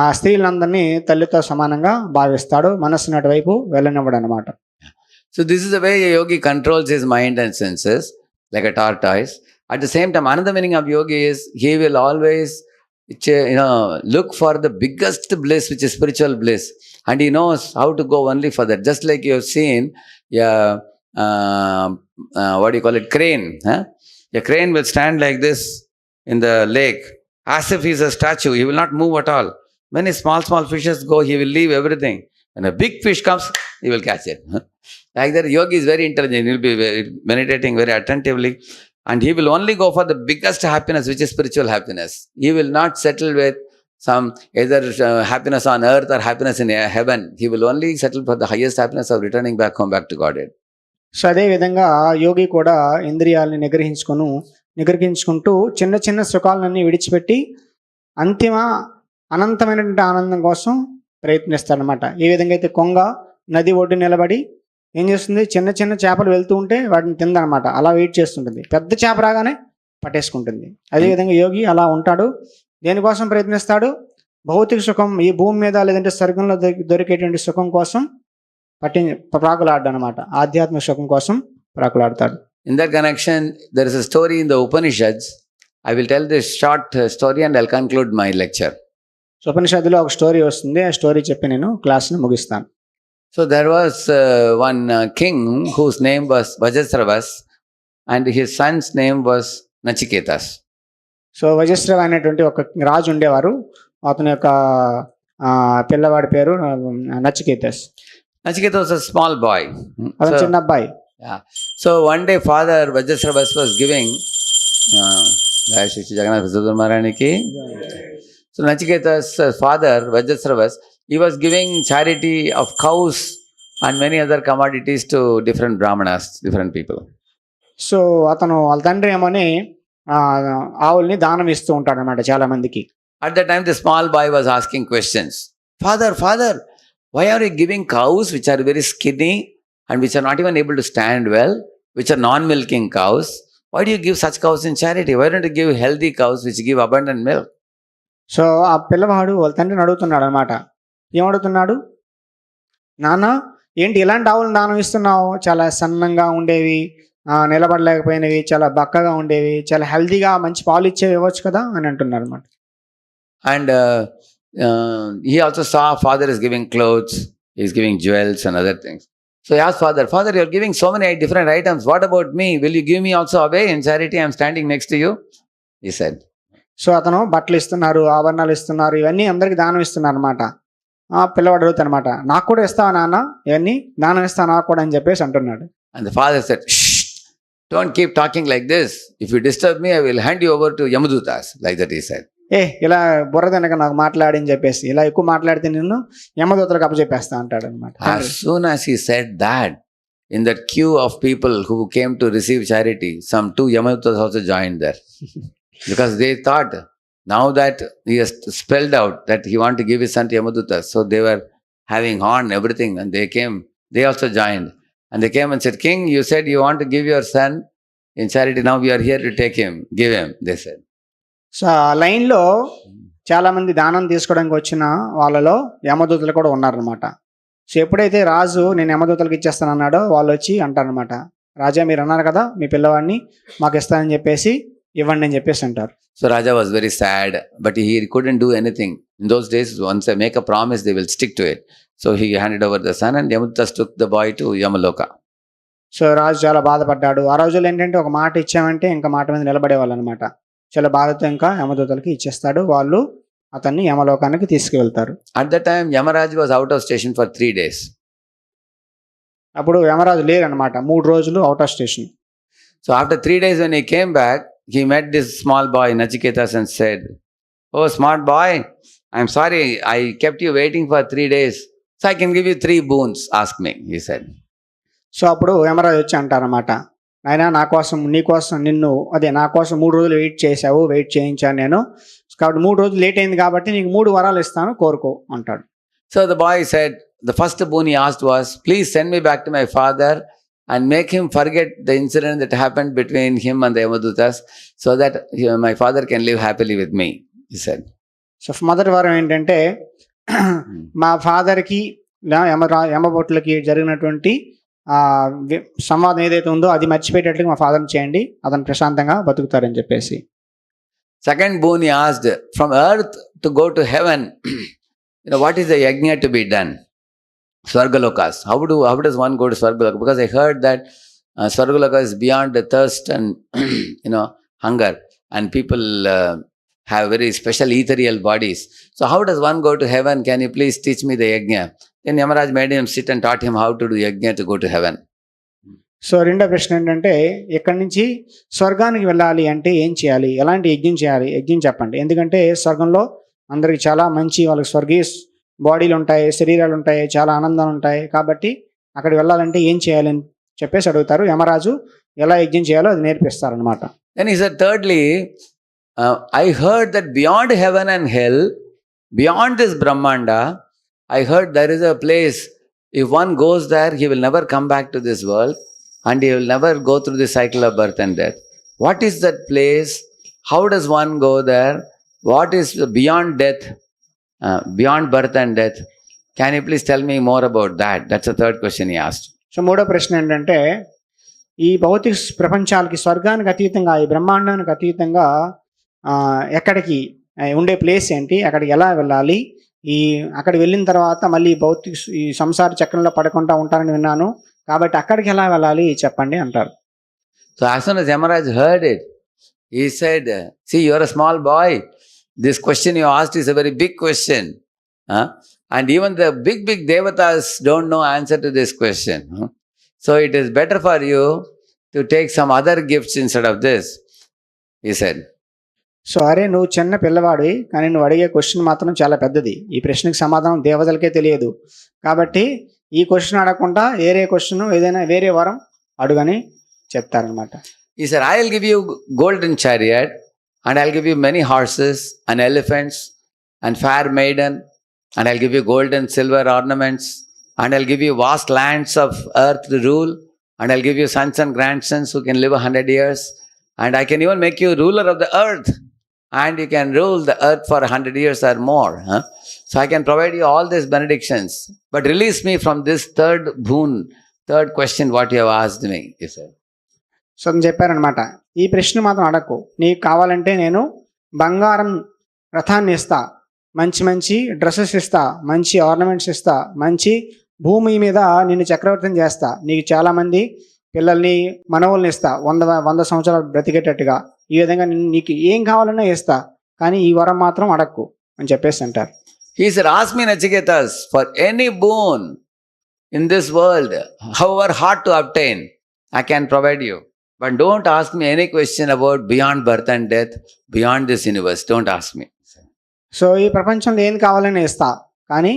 ఆ స్త్రీలందరినీ తల్లితో సమానంగా భావిస్తాడు, మనస్సును అటువైపు వెళ్ళనివ్వడు అనమాట. So this is the way a yogi controls his mind and senses like a tortoise. At the same time, another meaning of yogi is he will always look for the biggest bliss, which is spiritual bliss, and he knows how to go only for that. Just like you have seen what do you call it, crane, a crane will stand like this in the lake as if he's a statue. He will not move at all. When his small fishes go, he will leave everything. When a big fish comes, he will catch it. Like that, yogi is very intelligent. He will be meditating very attentively, and he will only go for the biggest happiness, which is spiritual happiness. He will not settle with some either happiness on earth or happiness in heaven. He will only settle for the highest happiness of returning back home, back to Godhead. So అదే విధంగా యోగి కూడా ఇంద్రియాలని నిగ్రహించుకుంటూ చిన్న చిన్న సుఖాలన్నీ విడిచిపెట్టి అంతిమ అనంతమైనటువంటి ఆనందం కోసం ప్రయత్నిస్తాడనమాట. ఏ విధంగా అయితే కొంగ నది ఒడ్డు నిలబడి ఏం చేస్తుంది, చిన్న చిన్న చేపలు వెళ్తూ ఉంటే వాటిని తిందనమాట, అలా వెయిట్ చేస్తుంటుంది. పెద్ద చేప రాగానే పట్టేసుకుంటుంది. అదేవిధంగా యోగి అలా ఉంటాడు. దేనికోసం ప్రయత్నిస్తాడు? భౌతిక సుఖం, ఈ భూమి మీద లేదంటే స్వర్గంలో దొరికేటువంటి సుఖం కోసం ప్రాకులాడ్డు అనమాట. ఆధ్యాత్మిక సుఖం కోసం ప్రాకులాడతాడు. In that connection, there is a story in the Upanishads. I will tell this short story and I'll conclude my lecture. So ఉపనిషత్తులో ఒక స్టోరీ వస్తుంది, ఆ స్టోరీ చెప్పి నేను క్లాస్ని ముగిస్తాను. So there was one king whose name was Vajasravas and his son's name was Nachiketas. So Vajasrava అనేటువంటి ఒక రాజు ఉండేవారు, అతని యొక్క పిల్లవాడి పేరు నచికేతస్. Nachiketas was a small boy. అతను చిన్న అబ్బాయి. Yeah. So one day father Vajasravas was giving Jai Shri Jagannath Sudhur Maharaniki. So Nachiketas' father Vajasravas, he was giving charity of cows and many other commodities to different brahmanas, different people. So అతను వాళ్ళ తండ్రి ఏమోని ఆవుల్ని దానం ఇస్తూ ఉంటాడు అనమాట చాలా మందికి. At that time the small boy was asking questions. Father, why are you giving cows which are very skinny and which are not even able to stand well, which are non-milking cows? Why do you give such cows in charity? Why don't you give healthy cows which give abundant milk? So ఆ పిల్లవాడు వాళ్ళ తండ్రిని అడుగుతున్నాడు అనమాట. ఏమడుగుతున్నాడు? నాన్న, ఏంటి ఇలాంటి ఆవులను దానం ఇస్తున్నావు? చాలా సన్నంగా ఉండేవి, నిలబడలేకపోయినవి, చాలా బక్కగా ఉండేవి, చాలా హెల్తీగా మంచి పాలు ఇచ్చేవి ఇవ్వచ్చు కదా అని అంటున్నారు అనమాట. And he also saw father is giving clothes, he is giving jewels and other things. So he asked father, you are giving so many different items. What about me? Will you give me also away in charity? I am standing next to you. He said. So అతను బట్టలు ఇస్తున్నారు, ఆభరణాలు ఇస్తున్నారు, ఇవన్నీ అందరికి దానం ఇస్తున్నారు అనమాట. పిల్లవాడు అడుగుతాడు అనమాట, నాకు కూడా ఇస్తావా నాన్న, ఇవన్నీ దానం ఇస్తాను నాకు కూడా అని చెప్పేసి అంటున్నాడు. And the father said, shh, don't keep talking like this. If you disturb me, I will hand you over to Yamadutas. Like that he said. ఇలా బుర్రదనక నాకు మాట్లాడని చెప్పేసి, ఇలా ఎక్కువ మాట్లాడితే నిన్ను యమదూతలకు అప్పచెప్పేస్తా అంటాడు అనమాట. As soon as he said that, in that queue of people who came to receive charity, some 2 Yamadutas also joined there. Because they thought, now that he has spelled out that he wanted to give his son to Yamadutas, so they were having horn, everything, and they came, they also joined. And they came and said, King, you said you want to give your son in charity, now we are here to take him, give him, they said. So ఆ లైన్లో చాలామంది దానం తీసుకోవడానికి వచ్చిన వాళ్ళలో యమదూతలు కూడా ఉన్నారనమాట. సో ఎప్పుడైతే రాజు నేను యమదూతలకు ఇచ్చేస్తాను అన్నాడో వాళ్ళు వచ్చి అంటారనమాట, రాజా మీరు అన్నారు కదా మీ పిల్లవాడిని మాకు ఇస్తానని చెప్పేసి ఇవ్వండి అని చెప్పేసి అంటారు. So Raja was very sad, but he couldn't do anything. In those days, once they make a promise, they will stick to it. So he handed over the son and Yamadutas took the boy to Yamaloka. So రాజు చాలా బాధపడ్డాడు. ఆ రోజుల్లో ఏంటంటే ఒక మాట ఇచ్చామంటే ఇంకా మాట మీద నిలబడేవాళ్ళు అనమాట. చాలా బాధతో ఇంకా యమదూతలకి ఇచ్చేస్తాడు. వాళ్ళు అతన్ని యమలోకానికి తీసుకువెళ్తారు. At that time, Yamaraj was out of station for 3 days. అప్పుడు యమరాజు లేరనమాట. 3 రోజులు out of station. So after 3 days when he came back, he met this small boy, Nachiketas, and said, "Oh, smart boy, I'm sorry, I kept you waiting for 3 days. So I can give you 3 boons, ask me," he said. So అప్పుడు యమరాజు వచ్చి అంటారనమాట. నాయనా నా కోసం నా కోసం 3 రోజులు wait చేయించాను నేను. కాబట్టి 3 రోజులు లేట్ అయింది కాబట్టి నీకు 3 వరాలు ఇస్తాను కోరుకో అంటాడు. So the boy said, the first boon he asked was, "Please send me back to my father and make him forget the incident that happened between him and the Yamadutas so that my father can live happily with me," he said. So మొదటి వరం ఏంటంటే మా ఫాదర్కి యమభటులకి జరిగినటువంటి సంవాదం ఏదైతే ఉందో అది మర్చిపోయేటట్లుగా మా ఫాదర్ని చేయండి, అతను ప్రశాంతంగా బతుకుతారని చెప్పేసి. Second boon he asked, from earth to go to heaven, what is the yajna to be done? Swargalokas. How does one go to Swargaloka? Because I heard that Swargaloka is beyond the thirst and hunger, and people have very special ethereal bodies. So how does one go to heaven? Can you please teach me the yajna? Then Yamaraj made him sit and taught him how to do yajna to go to heaven. So రెండో ప్రశ్న ఏంటంటే ఇక్కడి నుంచి స్వర్గానికి వెళ్ళాలి అంటే ఏం చేయాలి, ఎలాంటి యజ్ఞం చేయాలి, యజ్ఞం చెప్పండి. ఎందుకంటే స్వర్గంలో అందరికి చాలా మంచి వాళ్ళకి స్వర్గీయ బాడీలు ఉంటాయి, శరీరాలు ఉంటాయి, చాలా ఆనందాలు ఉంటాయి. కాబట్టి అక్కడికి వెళ్ళాలంటే ఏం చేయాలి అని చెప్పేసి అడుగుతారు. యమరాజు ఎలా యజ్ఞం చేయాలో అది నేర్పిస్తారనమాట. Then he said, thirdly, I heard that beyond heaven and hell, beyond this Brahmanda, I heard there is a place, if one goes there, he will never come back to this world and he will never go through the cycle of birth and death. What is that place? How does one go there? What is beyond death, beyond birth and death? Can you please tell me more about that? That's the third question he asked. So మూడో ప్రశ్న ఏంటంటే ఈ భౌతిక ప్రపంచాలకి స్వర్గానికి అతీతంగా, ఈ బ్రహ్మాండానికి అతీతంగా ఎక్కడికి ఉండే ప్లేస్ ఏంటి, అక్కడికి ఎలా వెళ్ళాలి, అక్కడికి వెళ్ళిన తర్వాత మళ్ళీ ఈ సంసార చక్రంలో పడకుండా ఉంటారని విన్నాను, కాబట్టి అక్కడికి ఎలా వెళ్ళాలి చెప్పండి అంటారు. So as soon as Yamaraj heard it, he said, "See, you are a small boy. This question you asked is a very big question. And even the big devatas don't know answer to this question. So it is better for you to take some other gifts instead of this," he said. So అరే నువ్వు చిన్న పిల్లవాడి, కానీ నువ్వు అడిగే question మాత్రం చాలా పెద్దది. ఈ ప్రశ్నకు సమాధానం దేవతలకే తెలియదు. కాబట్టి ఈ క్వశ్చన్ అడగకుండా ఏదైనా వేరే వరం అడుగని చెప్తారనమాట. He said, "I will give you golden chariot and I will give you many horses and elephants and fair maiden and I will give you gold and silver ornaments and I will give you vast lands of earth to rule and I will give you sons and grandsons who can live 100 years and I can even make you ruler of the earth and you can rule the earth for 100 years or more. So I can provide you all these benedictions, but release me from this third question what you have asked me," he said. So అని చెప్పారనమాట. ఈ ప్రశ్న మాత్రం అడగకు, నీకు కావాలంటే నేను బంగారం రథాన్ని ఇస్తా, మంచి డ్రెస్సెస్ ఇస్తా, మంచి ఆర్నమెంట్స్ ఇస్తా, మంచి భూమి మీద నిన్ను చక్రవర్తిని చేస్తా, నీకు చాలామంది పిల్లల్ని మనవుల్ని ఇస్తా, 100 సంవత్సరాలు బ్రతికేటట్టుగా, ఈ విధంగా నీకు ఏం కావాలన్నా ఇస్తా, కానీ ఈ వరం మాత్రం అడక్కు అని చెప్పేసి అంటారు. He said, "Ask me, Nachiketas, for any boon in this world, however hard to obtain, I can provide you. But don't ask me any question about beyond birth and death, beyond this universe. Don't ask me." So ఈ ప్రపంచంలో ఏం కావాలని ఇస్తా, కానీ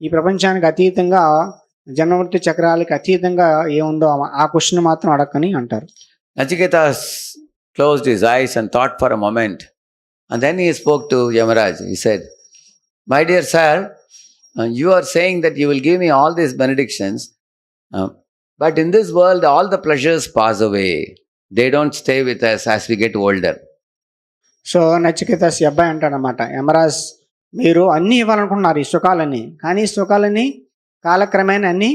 ఈ ప్రపంచానికి అతీతంగా, జన్మవృత్తి చక్రాలకి అతీతంగా ఏముందో ఆ క్వశ్చన్ మాత్రం అడగని అంటారు. Nachiketas closed his eyes and thought for a moment. And then he spoke to Yamaraj. He said, "My dear sir, you are saying that you will give me all these benedictions, but in this world all the pleasures pass away. They don't stay with us as we get older." So Nachiketas అబ్బాయి అంటాడనమాట, యమరాజ్ మీరు అన్నీ ఇవ్వాలనుకుంటున్నారు ఈ సుఖాలన్నీ, కానీ ఈ సుఖాలన్నీ కాలక్రమేణా అన్నీ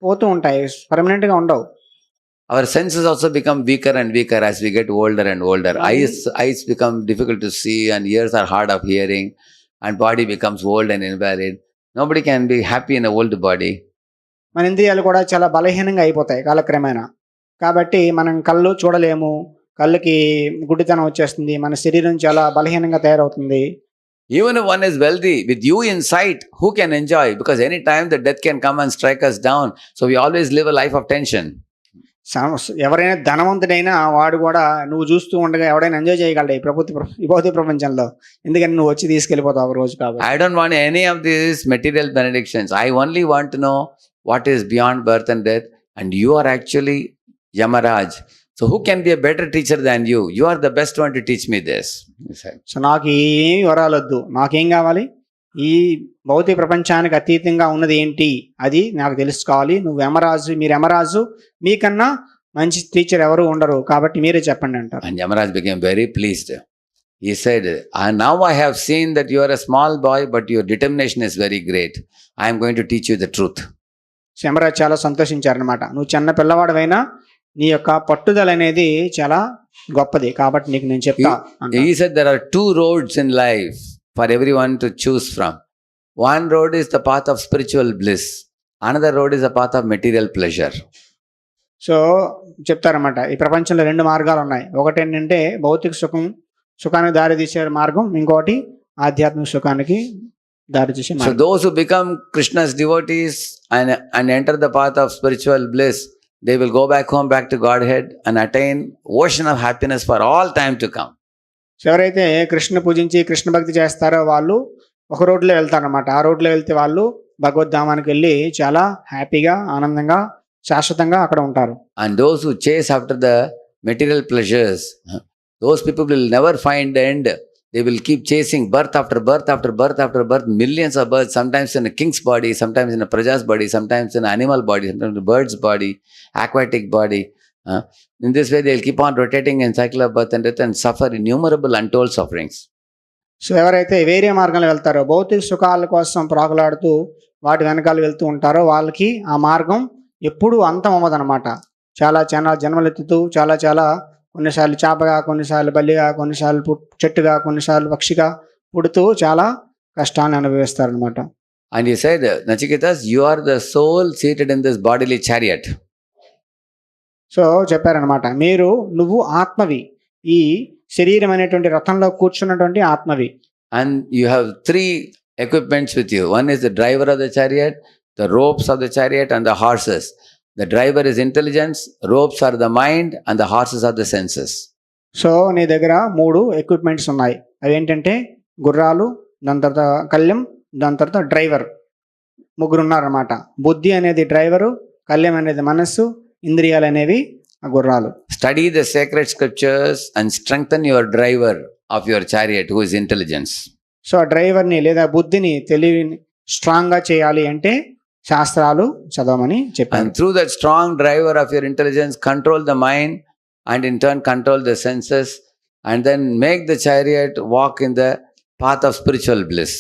పోతూ ఉంటాయి, పర్మనెంట్గా ఉండవు. Our senses also become weaker and weaker as we get older and older. Eyes become difficult to see and ears are hard of hearing and body becomes old and invalid. Nobody can be happy in an old body. మన ఇంద్రియాలు కూడా చాలా బలహీనంగా అయిపోతాయి కాలక్రమేణా. కాబట్టి మనం కళ్ళు చూడలేము. కళ్ళకి గుడ్డితనం వచ్చేస్తుంది. మన శరీరం చాలా బలహీనంగా తయారవుతుంది. Even if one is wealthy, with you in sight, who can enjoy? Because any time the death can come and strike us down. So we always live a life of tension. ఎవరైనా ధనవంతుడైనా వాడు కూడా నువ్వు చూస్తూ ఉండగా ఎవడైనా enjoy చేయగలడు ఈ భౌతిక ప్రపంచంలో. ఎందుకని నువ్వు వచ్చి తీసుకెళ్ళిపోతావు ఒక రోజు కాబట్టి. I don't want any of these material benedictions. I only want to know what is beyond birth and death. And you are actually Yamaraj. So who can be a better teacher than you? You are the best one to teach me this. So నాకు ఏమి వరాలొద్దు. నాకేం కావాలి? ఈ భౌతిక ప్రపంచానికి అతీతంగా ఉన్నది ఏంటి అది నాకు తెలుసుకోవాలి. నువ్వు యమరాజు, మీరు యమరాజు, మీకన్నా మంచి టీచర్ ఎవరు ఉండరు, కాబట్టి మీరే చెప్పండి అంటారు. And Yamaraj became very pleased. He said, now I have seen that you are a small boy, but your determination is very great. I am going to teach you the truth. Yamaraju చాలా సంతోషించారనమాట. నువ్వు చిన్న పిల్లవాడవైనా నీ యొక్క పట్టుదల అనేది చాలా గొప్పది, కాబట్టి నీకు నేను చెప్తా. He said there are two roads in life for everyone to choose from. One road is the path of spiritual bliss. Another road is the path of material pleasure. So చెప్తారన్నమాట, ఈ ప్రపంచంలో రెండు మార్గాలు ఉన్నాయి. ఒకటి ఏంటంటే భౌతిక సుఖానికి దారి తీసే మార్గం, ఇంకోటి ఆధ్యాత్మిక సుఖానికి దారి తీసే మార్గం. So those who become Krishna's devotees and enter the path of spiritual bliss, they will go back home, back to Godhead and attain ocean of happiness for all time to come. ఎవరైతే కృష్ణ పూజించి కృష్ణ భక్తి చేస్తారో వాళ్ళు ఒక రోడ్లో వెళ్తారన్నమాట. ఆ రోడ్లో వెళ్తే వాళ్ళు భగవద్ధామానికి వెళ్ళి చాలా హ్యాపీగా, ఆనందంగా, శాశ్వతంగా అక్కడ ఉంటారు. And those who chase after the material pleasures, those people will never find the end. They will keep chasing birth after birth after birth after birth, millions of births, sometimes in a king's body, sometimes in a praja's body, sometimes in an animal body, sometimes in a bird's body, aquatic body. In this way, they will keep on rotating in cycle of birth and death and suffer innumerable untold sufferings. So ఎవరైతే వేరే మార్గంలో వెళ్తారో, భౌతిక సుఖాల కోసం ప్రాకులాడుతూ వాటి వెనకాల వెళ్తూ ఉంటారో వాళ్ళకి ఆ మార్గం ఎప్పుడూ అంతం అవ్వదన్నమాట. చాలా జన్మలెత్తుతూ చాలా కొన్నిసార్లు చేపగా, కొన్నిసార్లు బల్లిగా, కొన్నిసార్లు చెట్టుగా, కొన్నిసార్లు పక్షిగా పుడుతూ చాలా కష్టాన్ని అనుభవిస్తారనమాట. And he said, Nachiketas, you are the soul seated in this bodily chariot. So చెప్పారనమాట, నువ్వు ఆత్మవి, ఈ శరీరం అనేటువంటి రథంలో కూర్చున్నటువంటి ఆత్మవి. And you have three equipments with you. One is the driver of the chariot, the ropes of the chariot and the horses. The driver is intelligence, ropes are the mind and the horses are the senses. So నీ దగ్గర 3 equipments ఉన్నాయి. అవి ఏంటంటే గుర్రాలు, దాని తర్వాత కళ్యం, దాని తర్వాత డ్రైవర్. 3 ఉన్నారన్నమాట. బుద్ధి అనేది డ్రైవరు, కళ్యం అనేది మనస్సు, ఇంద్రియాలు అనేవి ఆ గుర్రాలు. Study the sacred scriptures and strengthen your driver of your chariot who is intelligence. So ఆ డ్రైవర్ని లేదా బుద్ధిని, తెలివిని స్ట్రాంగ్గా చేయాలి అంటే శాస్త్రాలు చదవమని చెప్పాను. And through that strong driver of your intelligence, control the mind and in turn control the senses and then make the chariot walk in the path of spiritual bliss.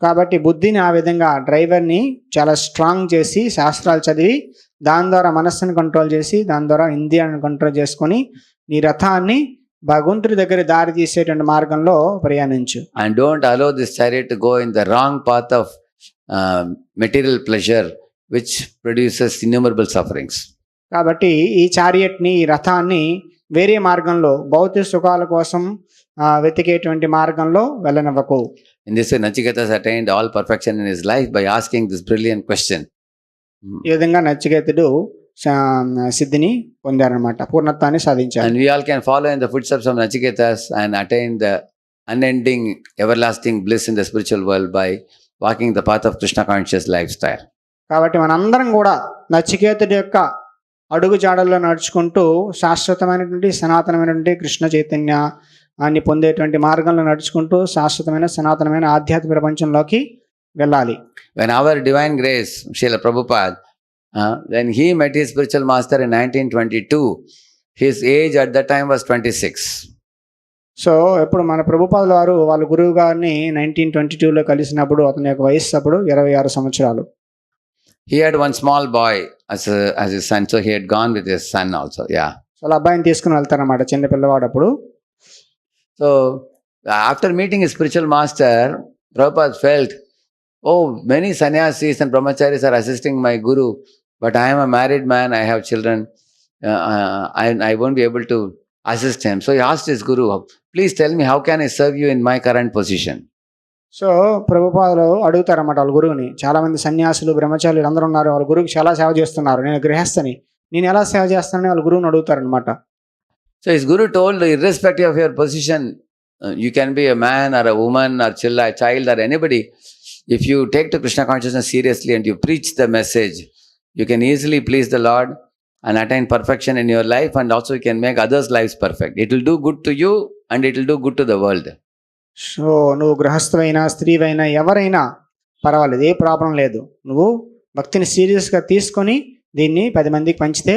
కాబట్టి బుద్ధిని ఆ విధంగా డ్రైవర్ని చాలా స్ట్రాంగ్ చేసి శాస్త్రాలు చదివి దాని ద్వారా మనస్సును కంట్రోల్ చేసి దాని ద్వారా ఇంద్రియాలను కంట్రోల్ చేసుకొని నీ రథాన్ని భగవంతుడి దగ్గర దారి తీసేటువంటి మార్గంలో ప్రయాణించు. And don't allow this chariot to go in the wrong path of material pleasure which produces innumerable sufferings. కాబట్టి ఈ చారియట్ని, ఈ రథాన్ని వేరే మార్గంలో భౌతిక సుఖాల కోసం వెతికేటువంటి మార్గంలో వెళ్ళనివ్వకు. In this way, Nachiketas attained all perfection in his life by asking this brilliant question. ఈ విధంగా నచికేతుడు సిద్ధిని పొందారనమాట, పూర్ణత్వాన్ని సాధించారు. And we all can follow in the footsteps of Nachiketas and attain the unending everlasting bliss in the spiritual world by walking the path of Krishna conscious lifestyle. కాబట్టి మనందరం కూడా నచికేతుడి యొక్క అడుగు జాడల్లో నడుచుకుంటూ శాశ్వతమైనటువంటి సనాతనమైనటువంటి కృష్ణ చైతన్యాన్ని పొందేటువంటి మార్గంలో నడుచుకుంటూ శాశ్వతమైన సనాతనమైన ఆధ్యాత్మిక ప్రపంచంలోకి వెళ్ళాలి. When our divine grace, Srila Prabhupada, when he met his spiritual master in 1922, his age at that time was 26. So ఎప్పుడు మన ప్రభుపాదుల వారు వాళ్ళ గురువు గారిని 1922లో కలిసినప్పుడు అతని యొక్క వయస్సు అప్పుడు 26 సంవత్సరాలు. He had one small boy as his son, so he had gone with his son also. Yeah. So వాళ్ళ అబ్బాయిని తీసుకుని వెళ్తారన్నమాట, చిన్న పిల్లవాడు అప్పుడు. So after meeting his spiritual master, Prabhupada felt, oh, many sannyasis and brahmacharis are assisting my guru, but I am a married man, I have children. I won't be able to assist him. So he asked his guru, please tell me, how can I serve you in my current position? So ప్రభుపాదులు అడుగుతారన్నమాట వాళ్ళ గురువుని. చాలామంది సన్యాసులు బ్రహ్మచారులు అందరూ ఉన్నారు, వాళ్ళ గురువుకి చాలా సేవ చేస్తున్నారు, నేను గృహస్థని, నేను ఎలా సేవ చేస్తానని వాళ్ళ గురువుని అడుగుతారనమాట. So his guru told, irrespective of your position, you can be a man or a woman or child or anybody. If you take to Krishna consciousness seriously and you preach the message, you can easily please the Lord and attain perfection in your life, and also you can make others' lives perfect. It will do good to you and it will do good to the world. So నువ్వు గృహస్థువైనా స్త్రీవైనా ఎవరైనా పర్వాలేదు, ఏ problem లేదు. నువ్వు భక్తిని సీరియస్గా తీసుకొని దీన్ని 10 మందికి పంచితే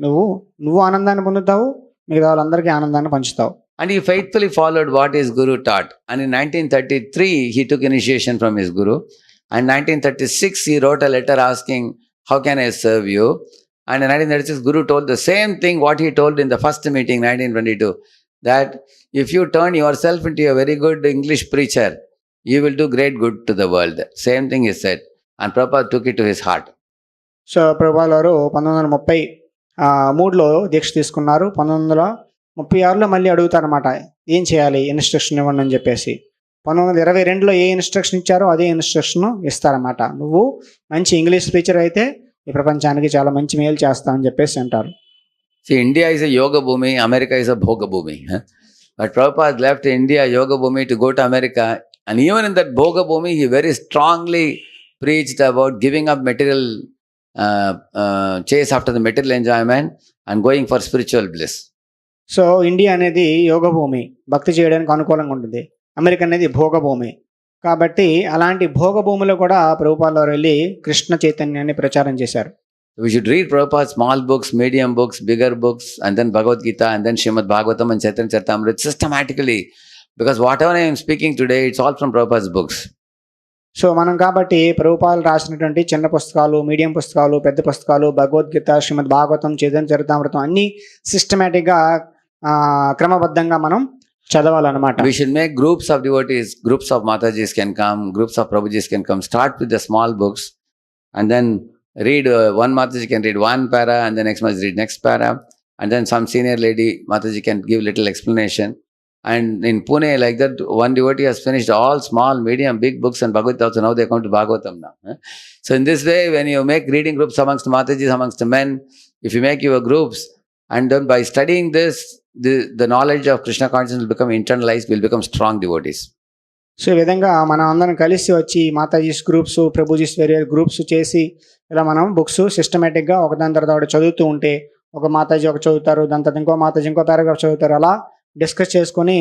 నువ్వు ఆనందాన్ని పొందుతావు, మిగతా వాళ్ళందరికీ ఆనందాన్ని పంచుతావు. And he faithfully followed what his guru taught. And in 1933, he took initiation from his guru. And 1936, he wrote a letter asking, how can I serve you? And in 1936, guru told the same thing what he told in the first meeting, 1922, that if you turn yourself into a very good English preacher, you will do great good to the world. Same thing he said. And Prabhupada took it to his heart. So ప్రభుపాదుల వారు 1933లో దీక్ష తీసుకున్నారు. 1936లో మళ్ళీ అడుగుతారన్నమాట, ఏం చేయాలి, instruction ఇవ్వండి అని చెప్పేసి. 1922లో ఏ instruction ఇచ్చారో అదే ఇన్స్ట్రక్షన్ ఇస్తారన్నమాట. నువ్వు మంచి ఇంగ్లీష్ టీచర్ అయితే ఈ ప్రపంచానికి చాలా మంచి మేలు చేస్తావని చెప్పేసి అంటారు. See, India is a yoga bhumi, America is a bhoga bhumi. But Prabhupada left India yoga bhumi to go to America, and even in that bhoga bhumi, he very strongly preached about giving up material, chase after the material enjoyment and going for spiritual bliss. So India అనేది యోగ భూమి, భక్తి చేయడానికి అనుకూలంగా ఉంటుంది. America అనేది భోగ భూమి. కాబట్టి అలాంటి భోగ భూమిలో కూడా ప్రభుపాదుల వారు వెళ్ళి కృష్ణ చైతన్యాన్ని ప్రచారం చేశారు. We should read Prabhupada's small books, medium books, bigger books, and then Bhagavad Gita, and then Srimad Bhagavatam and Chaitanya Charitamrita systematically. Because whatever I am speaking today, it's all from Prabhupada's books. So మనం కాబట్టి ప్రభుపాదులు రాసినటువంటి చిన్న పుస్తకాలు, medium పుస్తకాలు, పెద్ద పుస్తకాలు, భగవద్గీత, శ్రీమద్ భాగవతం, చైతన్య చరితామృతం అన్నీ సిస్టమేటిక్గా క్రమబద్ధంగా మనం చదవాలన్నమాట. We should make groups of devotees, groups of Matajis can come, groups of Prabhujis can come. Start with the small books and then read, one Mataji can read one para and the next Mataji read next para, and then some senior lady Mataji can give little explanation. And in Pune, like that, one devotee has finished all small, medium, big books and Bhagavad Gita, so now they come to Bhagavatam now. So in this way, when you make reading groups amongst Matajis, amongst the men, if you make your groups, and then by studying this, the knowledge of Krishna consciousness will become internalized, will become strong devotees. So ఈ విధంగా మనం అందరం కలిసి వచ్చి Matajis groups, prabhujis వేరే groups చేసి ఇలా మనం బుక్స్ సిస్టమేటిక్గా ఒకదాని తర్వాత ఒకటి చదువుతూ ఉంటే, ఒక మాతాజీ ఒక చదువుతారు, దాని తర్వాత ఇంకో మాతాజీ ఇంకో పారాగ్రాఫ్ చదువుతారు, అలా డిస్కస్ చేసుకుని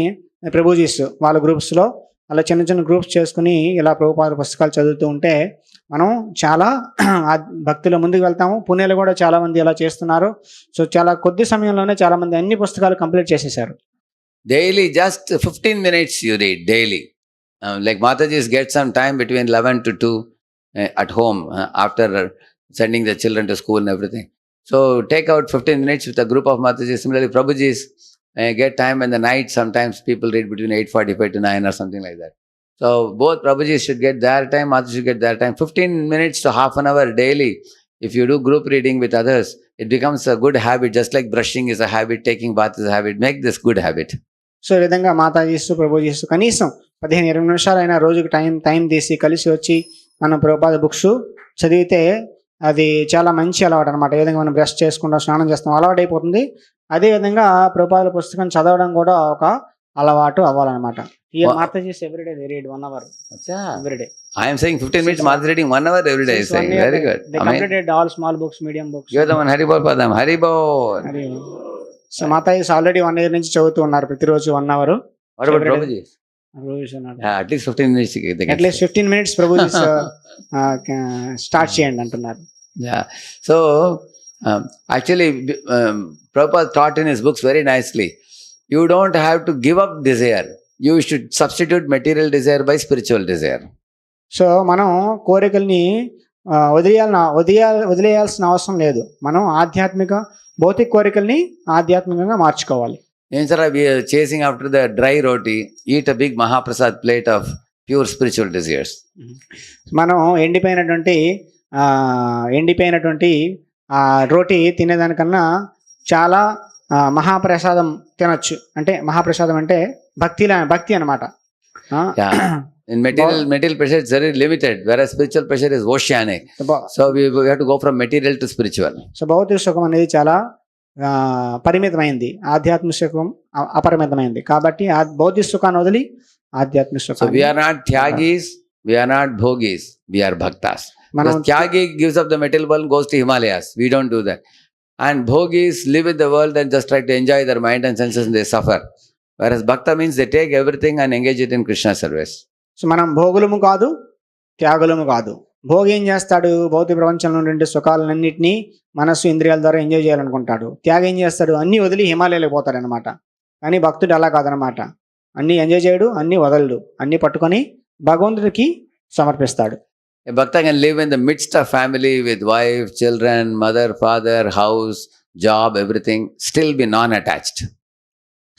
ప్రభుజీస్ వాళ్ళ గ్రూప్స్లో అలా చిన్న చిన్న గ్రూప్స్ చేసుకుని ఇలా ప్రభుపాద పుస్తకాలు చదువుతూ ఉంటే మనం చాలా భక్తిలో ముందుకు వెళ్తాము. పుణేలో కూడా చాలామంది ఇలా చేస్తున్నారు. సో చాలా కొద్ది సమయంలోనే చాలామంది అన్ని పుస్తకాలు కంప్లీట్ చేసేసారు. Daily, just 15 minutes you read daily. Like Matajis get some time between 11 to 2 at home after sending the children to school and everything. So take out 15 minutes with a group of Matajis. Similarly, Prabhujis get time in the night. Sometimes people read between 8:45 to 9 or something like that. So both Prabhujis should get their time, Matajis should get their time. 15 minutes to half an hour daily. If you do group reading with others, it becomes a good habit. Just like brushing is a habit, taking bath is a habit. Make this good habit. So ఈ విధంగా మాతాజీస్, ప్రభుజీస్ కనీసం 15-20 నిమిషాలైనా రోజుకి time తీసి కలిసి వచ్చి మనం Prabhupada books చదివితే అది చాలా మంచి అలవాటు అనమాట. ఏ విధంగా మనం బ్రష్ చేసుకుంటాం, స్నానం చేస్తాం, అలవాటు అయిపోతుంది. అదేవిధంగా ప్రభుపాద పుస్తకం చదవడం కూడా ఒక అలవాటు అవ్వాలన్నమాట. Matajis everyday they read 1 hour everyday. I am saying 15 minutes Mataji reading 1 hour every day. Saying very good. They completed all small books, medium books. You're the one. Hari bol padam. Hari bol. So Matajis already 1 year నుంచి చదువుతూ ఉన్నారు ప్రతిరోజు 1 hour. What about Prabhujis? At least 15 minutes. At least 15 minutes prabhujis start చేయండి అంటున్నారు. Yeah. So actually, Prabhupada taught in his books very nicely. You don't have to give up desire. You should substitute material desire by spiritual desire. So మనం కోరికల్ని వదిలేయాల్సిన అవసరం లేదు. మనం ఆధ్యాత్మిక భౌతిక కోరికల్ని ఆధ్యాత్మికంగా మార్చుకోవాలి. Instead of chasing after the dry roti, eat a big Mahaprasad plate of pure spiritual desires. మనం ఎండిపోయినటువంటి రోటీ తినేదానికన్నా చాలా మహాప్రసాదం తినొచ్చు. అంటే మహాప్రసాదం అంటే భక్తి అన్నమాట. Yeah. In material pressure it's very limited, whereas spiritual pressure is oceanic. So we have to go from material to spiritual. So భౌతిక సుఖం అనేది చాలా పరిమితమైంది, ఆధ్యాత్మిక సుఖం అపరిమితమైంది. కాబట్టి ఆ భౌతిక సుఖాన్ని వదిలి ఆధ్యాత్మిక So సుఖం. we are not tyagis, we are not bhogis, we are bhaktas. Because tyagi gives up the material world and goes to Himalayas. We don't do that. And bhogis live with the world and just try to enjoy their mind and senses and they suffer. Whereas bhakta means they take everything and engage it in Krishna service. So మనం భోగులము కాదు, త్యాగులము కాదు. భోగి ఏం చేస్తాడు? భౌతిక ప్రపంచంలో ఉండే సుఖాలన్నింటినీ మనస్సు ఇంద్రియాల ద్వారా ఎంజాయ్ చేయాలనుకుంటాడు. త్యాగం ఏం చేస్తాడు? అన్నీ వదిలి హిమాలయాలకు పోతాడు అనమాట. కానీ భక్తుడు అలా కాదనమాట. అన్నీ ఎంజాయ్ చేయడు, అన్నీ వదలడు, అన్నీ పట్టుకొని భగవంతుడికి సమర్పిస్తాడు. A bhakta can live in the midst of family with wife, children, mother, father, house, job, everything, still be non-attached.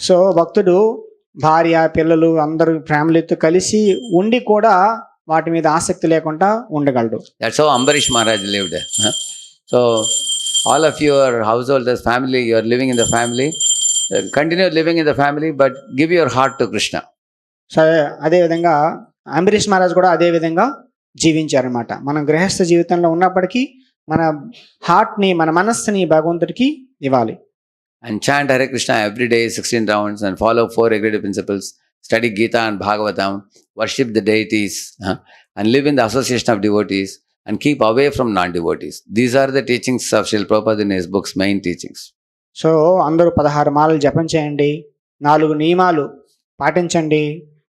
So భక్తుడు భార్య, పిల్లలు అందరూ ఫ్యామిలీతో కలిసి ఉండి కూడా వాటి మీద ఆసక్తి లేకుండా ఉండగలడు. That's how Ambarish Maharaj lived. So all of your householders, family, you are living in the family. Continue living in the family, but give your heart to Krishna. So అదేవిధంగా అంబరీష్ మహారాజ్ కూడా అదే విధంగా జీవించారనమాట. మనం గృహస్థ జీవితంలో ఉన్నప్పటికీ మన హార్ట్ని, మన మనస్సుని భగవంతుడికి ఇవ్వాలి. And chant Hare Krishna every day 16 rounds and follow 4 regulative principles. Study Gita and Bhagavatam. Worship the deities and live in the association of devotees and keep away from non-devotees. These are the teachings of Srila Prabhupada in his books, main teachings. So అందరూ 16 మాలలు జపం చేయండి, 4 నియమాలు పాటించండి,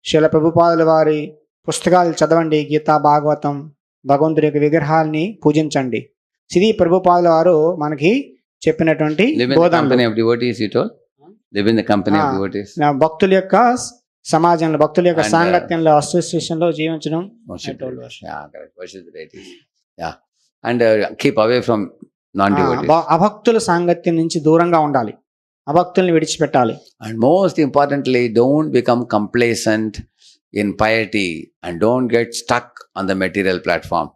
శ్రీల ప్రభుపాదుల వారి పుస్తకాలు చదవండి, గీతా భాగవతం, భగవంతుడి యొక్క విగ్రహాల్ని పూజించండి. ఇది ప్రభుపాదుల వారు మనకి చెప్పినటువంటి company of devotees, you told? Live in the company of devotees. భక్తుల యొక్క సమాజంలో, భక్తుల యొక్క సాంగత్యంలో, అసోసియేషన్ లో జీవించడం. Yeah, correct. Worship the deities. Yeah. And keep away from non-devotees. అభక్తుల సాంగత్యం నుంచి దూరంగా ఉండాలి, అభక్తుల్ని విడిచిపెట్టాలి. And most importantly, don't become complacent in piety and don't get stuck on the material platform.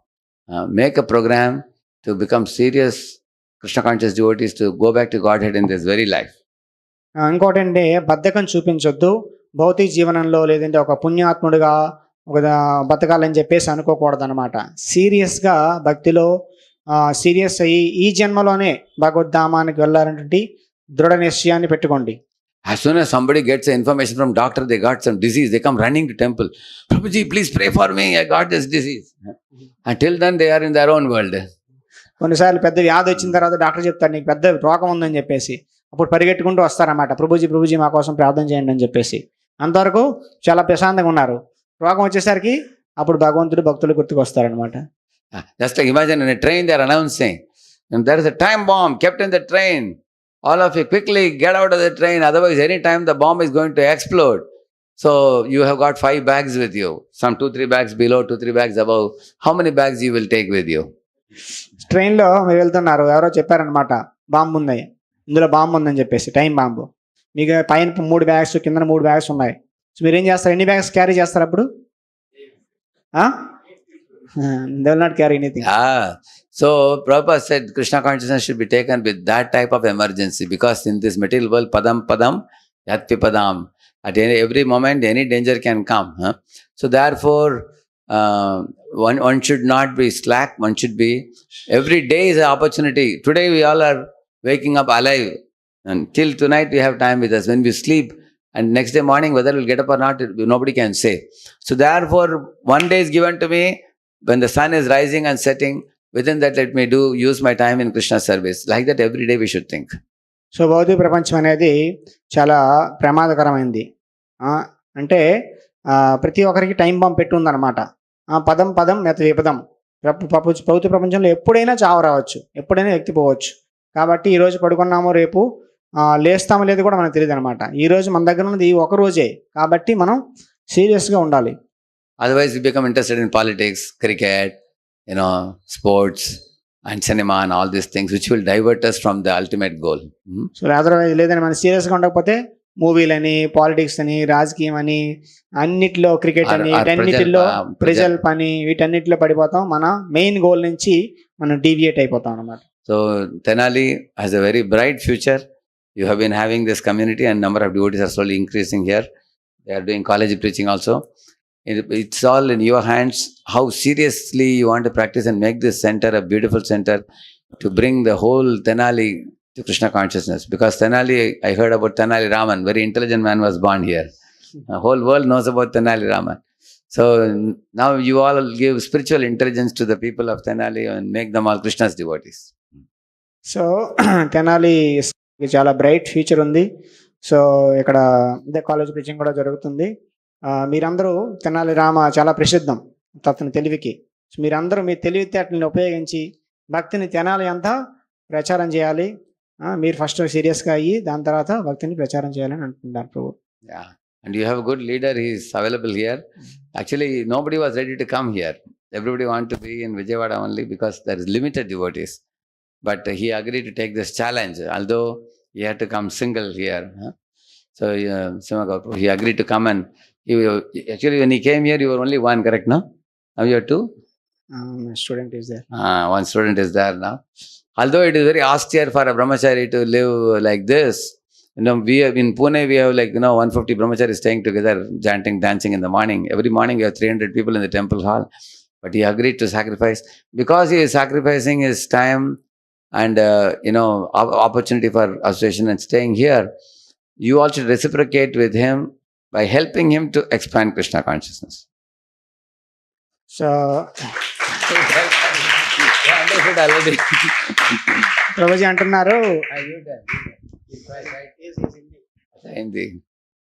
Make a program to become serious Krishna conscious devotees, to go back to Godhead in this very life. ఇంకోటంటే బద్ధకం చూపించొద్దు. భౌతిక జీవనంలో లేదంటే ఒక పుణ్యాత్ముడిగా ఒక బతకాలని చెప్పేసి అనుకోకూడదు అనమాట. సీరియస్గా భక్తిలో సీరియస్ అయ్యి ఈ జన్మలోనే భగవద్ధామానికి వెళ్ళాలనేటువంటి దృఢ నిశ్చయాన్ని పెట్టుకోండి. As soon as somebody gets information from doctor, they got some disease, they come running to temple. Prabhuji, please pray for me, I got this disease. Until then, they are in their own world. కొన్నిసార్లు పెద్ద వ్యాధి వచ్చిన తర్వాత doctor చెప్తాడు నీకు పెద్ద రోగం ఉందని చెప్పేసి, అప్పుడు పరిగెట్టుకుంటూ వస్తారన్నమాట. ప్రభుజీ మా కోసం ప్రార్థన చేయండి అని చెప్పేసి. అంతవరకు చాలా ప్రశాంతంగా ఉన్నారు. రోగం వచ్చేసరికి అప్పుడు భగవంతుడు భక్తులు గుర్తుకు వస్తారనమాట. Just like imagine in a train they are announcing, and there is a time bomb kept in the train. All of you quickly get out of the train, otherwise any time the bomb is going to explode. So you have got 5 bags with you, some 2-3 bags below, 2-3 bags above. How many bags you will take with you? ట్రైన్లో మీరు వెళ్తున్నారు, ఎవరో చెప్పారనమాట bomb ఉంది, ఇందులో bomb ఉందని చెప్పేసి, time bomb. మీకు పైన 3 బ్యాగ్స్, కింద 3 బ్యాగ్స్ ఉన్నాయి. సో మీరు ఏం చేస్తారు? ఎన్ని బ్యాగ్స్ క్యారీ చేస్తారు అప్పుడు? They will not carry anything. So Prabhupada said Krishna consciousness should be taken with that type of emergency, because in this material world, padam yatpi padam, at every moment any danger can come. So therefore one should not be slack. One should be, every day is an opportunity. Today we all are waking up alive, and till tonight we have time with us. When we sleep and next day morning whether we'll get up or not, nobody can say. So therefore one day is given to me. When the sun is rising and setting, within that let me use my time in Krishna service. Like that every day we should think. So భౌతిక ప్రపంచం అనేది చాలా ప్రమాదకరమైంది. అంటే ప్రతి ఒక్కరికి time bomb పెట్టి ఉందన్నమాట. పదం మెత విపదం. భౌతిక ప్రపంచంలో ఎప్పుడైనా చావు రావచ్చు, ఎప్పుడైనా ఎక్కిపోవచ్చు. కాబట్టి ఈరోజు పడుకున్నామో రేపు లేస్తామో లేదు కూడా మనకు తెలియదు అనమాట. ఈరోజు మన దగ్గర ఉన్నది ఒక రోజే, కాబట్టి మనం సీరియస్గా ఉండాలి. Otherwise we become interested in politics, cricket, sports and cinema and all these things, which will divert us from the ultimate goal. So otherwise లేదని మనం సీరియస్గా ఉండకపోతే మూవీలని, పాలిటిక్స్ అని, రాజకీయం అని, అన్నిటిలో క్రికెట్ అని, వీటన్నిటిలో ప్రజల పని, వీటన్నిటిలో పడిపోతాం. మన మెయిన్ గోల్ నుంచి మనం డీవియేట్ అయిపోతాం అన్నమాట. So Tenali has a very bright future. You have been having this community, and number of devotees are slowly increasing here. They are doing college preaching also. It's all in your hands. How seriously you want to practice and make this center a beautiful center to bring the whole Tenali to Krishna consciousness. Because Tenali, I heard about Tenali Raman, very intelligent man was born here. The whole world knows about Tenali Raman. So now you all give spiritual intelligence to the people of Tenali and make them all Krishna's devotees. So Tenali చాలా bright future ఉంది. So ఇక్కడ ఇదే college teaching కూడా జరుగుతుంది. మీరందరూ తెనాలి రామ చాలా ప్రసిద్ధం అతని తెలివికి. మీరందరూ మీ తెలివితేటలను ఉపయోగించి భక్తిని తెనాలి అంతా ప్రచారం చేయాలి. మీరు ఫస్ట్ సీరియస్గా అయ్యి దాని తర్వాత భక్తిని ప్రచారం చేయాలని అంటున్నారు ప్రభు. Yeah. And you have a good leader. He is available here. Actually, nobody was ready to come here. Everybody want to be in Vijayawada only because there is limited devotees. But he agreed to take this challenge, although he had to come single here. So he agreed to come, and actually when he came here, you were only one, correct? No? Now you are two? Student is there. One student is there now. Although it is very austere for a brahmachari to live like this. We have in Pune, we have 150 brahmacharis staying together, chanting, dancing in the morning. Every morning, we have 300 people in the temple hall. But he agreed to sacrifice. Because he is sacrificing his time and, opportunity for association and staying here, you all should reciprocate with him by helping him to expand Krishna consciousness. So, Prabhuji అంటున్నారు Hindi.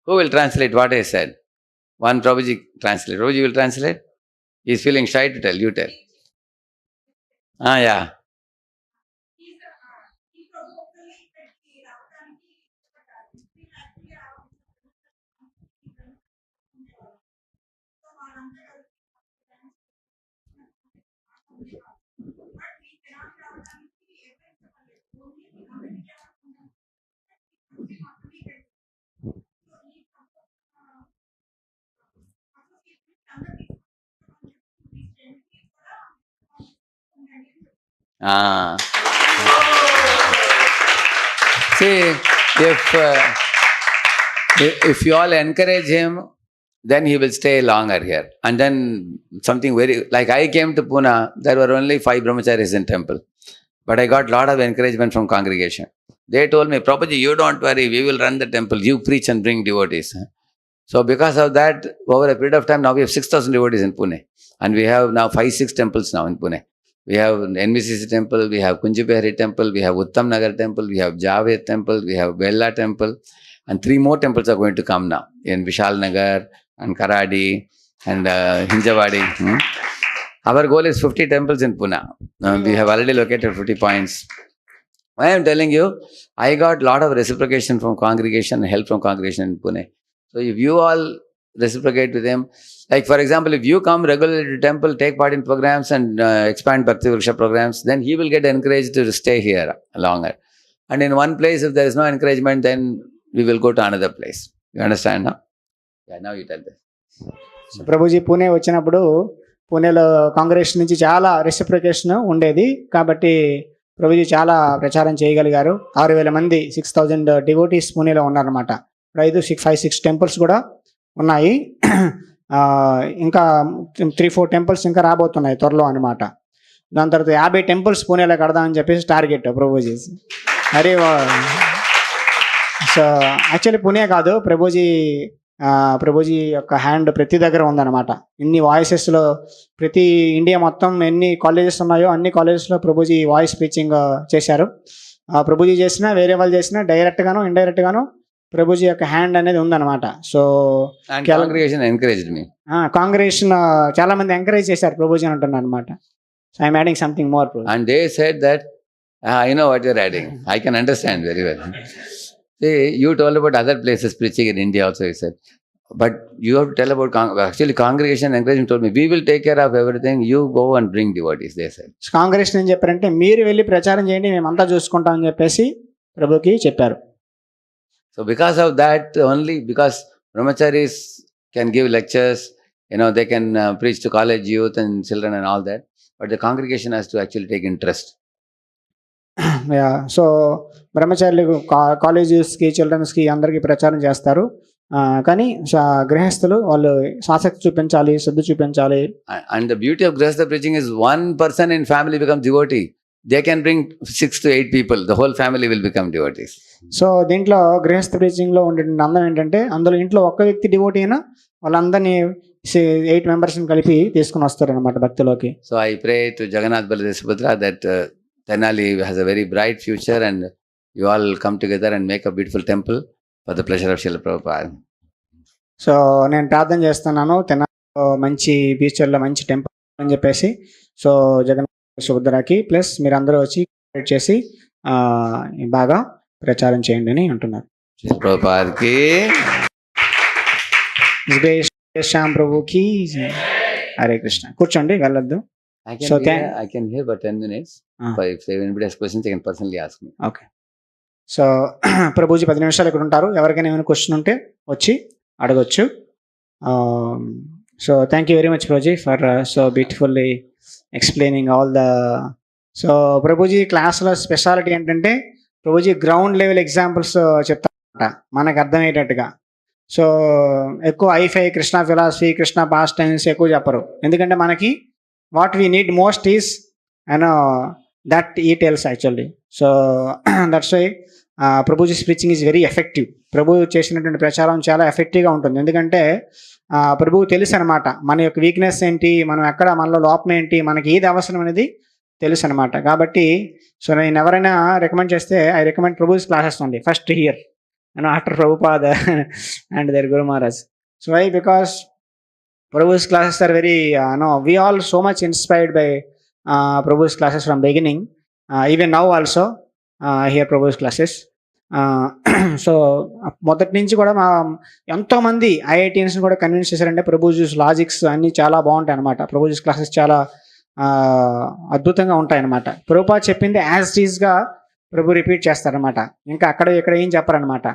Who will translate what I said? One Prabhuji translate. Prabhuji will translate. He is feeling shy to tell. You tell. Yeah. See, if you all encourage him, then he will stay longer here. And then something very, like I came to Pune, there were only 5 brahmacharis in temple. But I got a lot of encouragement from congregation. They told me, Prabhuji, you don't worry, we will run the temple. You preach and bring devotees. So because of that, over a period of time, now we have 6,000 devotees in Pune. And we have now 5-6 temples now in Pune. We have NVCC temple, we have Kunjibihari temple, we have Uttam Nagar temple, we have Javed temple, we have Bella temple, and 3 more temples are going to come now in Vishal Nagar and Karadi and Hinjawadi. Our goal is 50 temples in Pune. We have already located 50 points. I am telling you, I got a lot of reciprocation from congregation and help from congregation in Pune. So if you all reciprocate with him, like for example, if you come regularly to temple, take part in programs and expand Bhakti Vriksha programs, then he will get encouraged to stay here longer. And in one place, if there is no encouragement, then we will go to another place. You understand, no? Yeah, now you tell this. So, Prabhuji Pune వచ్చినప్పుడు పూణేలో కాంగ్రెస్ నుంచి చాలా reciprocation ఉండేది కాబట్టి ప్రభుజీ చాలా ప్రచారం చేయగలిగారు. 6,000 మంది 6,000 డివోటీస్ పూణేలో ఉన్నారన్నమాట. 5-6 టెంపుల్స్ కూడా ఉన్నాయి. ఇంకా 3-4 టెంపుల్స్ ఇంకా రాబోతున్నాయి త్వరలో అనమాట. దాని తర్వాత 50 టెంపుల్స్ పూణేలో కడదామని చెప్పేసి టార్గెట్ ప్రభుజీ. అరే సో యాక్చువల్లీ పూణే కాదు, ప్రభుజీ యొక్క హ్యాండ్ ప్రతి దగ్గర ఉందన్నమాట. ఇన్ని వాయిసెస్లో ప్రతి ఇండియా మొత్తం ఎన్ని కాలేజెస్ ఉన్నాయో అన్ని కాలేజెస్లో ప్రభుజీ వాయిస్ ప్రీచింగ్ చేశారు. ప్రభుజీ చేసినా వేరే వాళ్ళు చేసినా డైరెక్ట్గాను ఇండైరెక్ట్గాను ప్రభుజీ యొక్క హ్యాండ్ అనేది ఉందన్నమాట. సో కాంగ్రెగేషన్ చాలా మంది ఎంకరేజ్ చేశారు ప్రభుజీ అంటున్నారు అనమాట. So I'm adding something more. And they said that I know what you're adding. I can understand very well. See, you told about other places preaching in India also, you said. But you have to tell about, actually congregation encouragement told me, we will take care of everything, you go and bring devotees, they said. Congress ఏం చెప్పారంటే మీరు వెళ్ళి ప్రచారం చేయండి, మేమంతా చూసుకుంటాం అని చెప్పేసి ప్రభుకి చెప్పారు. So because of that only, because brahmacharis can give lectures, they can preach to college youth and children and all that. But the congregation has to actually take interest. So బ్రహ్మచారులు కాలేజెస్కి, చిల్డ్రన్స్కి అందరికీ ప్రచారం చేస్తారు. కానీ గృహస్థులు వాళ్ళు ఆసక్తి చూపించాలి, శ్రద్ధ చూపించాలి. And the beauty of Grihastha preaching is one person in family becomes devotee. They can bring 6 to 8 people. The whole family will become devotees. So దీంట్లో గృహస్థ ప్రీచింగ్లో ఉండే అందం ఏంటంటే అందులో ఇంట్లో ఒక్క వ్యక్తి డివోటీ అయినా వాళ్ళందరినీ 8 మెంబర్స్ని కలిపి తీసుకుని వస్తారు అనమాట భక్తిలోకి. So I pray to Jagannath Baladev Subhadra that Tenali has a very bright future and you all come together and make a beautiful temple for the pleasure of Srila Prabhupada. So నేను ప్రార్థన చేస్తున్నాను తెనాలిలో మంచి ఫ్యూచర్లో మంచి temple అని చెప్పేసి. So Jagannadh సుభద్రకి plus మీరందరూ వచ్చి కోఆపరేట్ చేసి బాగా ప్రచారం చేయండి అని అంటున్నారు. Srila Prabhupada ki శ్యామ్ ప్రభుకి హరే కృష్ణ. కూర్చోండి, వెళ్ళొద్దు. I can hear for 10 minutes. If anybody has questions, they can personally ask me. Okay. So Prabhuji 10 నిమిషాలు ఇక్కడ ఉంటారు. ఎవరికైనా ఏమైనా క్వశ్చన్ ఉంటే వచ్చి అడగొచ్చు. So thank you very much Prabhuji for so beautifully explaining all the. So Prabhuji క్లాస్లో స్పెషాలిటీ ఏంటంటే ప్రభుజీ గ్రౌండ్ లెవెల్ ఎగ్జాంపుల్స్ చెప్తారన్నమాట మనకు అర్థమయ్యేటట్టుగా. సో ఎక్కువ ఐఫై Krishna philosophy, Krishna pastimes ఎక్కువ చెప్పరు. ఎందుకంటే మనకి what we need most is that ఈ tells actually. So that's why Prabhuji speeching is very effective. Prabhu చేసినటువంటి ప్రచారం చాలా ఎఫెక్టివ్గా ఉంటుంది. ఎందుకంటే ప్రభువు తెలుసు అనమాట మన యొక్క వీక్నెస్ ఏంటి, మనం ఎక్కడ మనలో లోపం ఏంటి, మనకి ఏది అవసరం అనేది తెలుసు అనమాట. కాబట్టి సో నేను ఎవరైనా రికమెండ్ చేస్తే I recommend Prabhu's classes only first here after Prabhupada and their Guru Maharaj. So why? Because Prabhu's classes are very we all so much inspired by Prabhu's classes from beginning. Even now also hear Prabhu's classes. So మొదటి నుంచి కూడా ఎంతోమంది ఐఐటీఎన్స్ని కూడా convince చేశారంటే prabhujis logics అన్నీ చాలా బాగుంటాయి అనమాట. ప్రభుజీస్ క్లాసెస్ చాలా అద్భుతంగా ఉంటాయి అనమాట. ప్రభుపాద చెప్పింది యాజ్ ఇట్ ఈస్గా ప్రభు రిపీట్ చేస్తారనమాట. ఇంకా అక్కడ ఇక్కడ ఏం చెప్పారనమాట.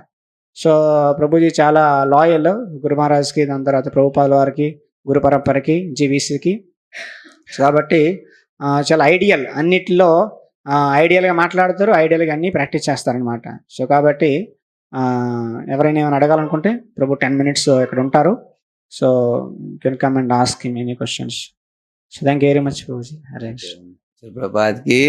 సో ప్రభుజీ చాలా లాయల్ గురు మహారాజ్కి, దాని తర్వాత ప్రభుపాద వారికి, గురు పరంపరకి, జీవీసీకి. కాబట్టి చాలా ఐడియల్, అన్నిటిలో ఐడియల్గా మాట్లాడతారు, ఐడియల్గా అన్నీ ప్రాక్టీస్ చేస్తారనమాట. సో కాబట్టి ఎవరైనా ఏమైనా అడగాలనుకుంటే ప్రభు 10 minutes ఇక్కడ ఉంటారు. So can come and ask him any questions. So thank you very much Prabhuji. Hare Krishna. Prabhupada ki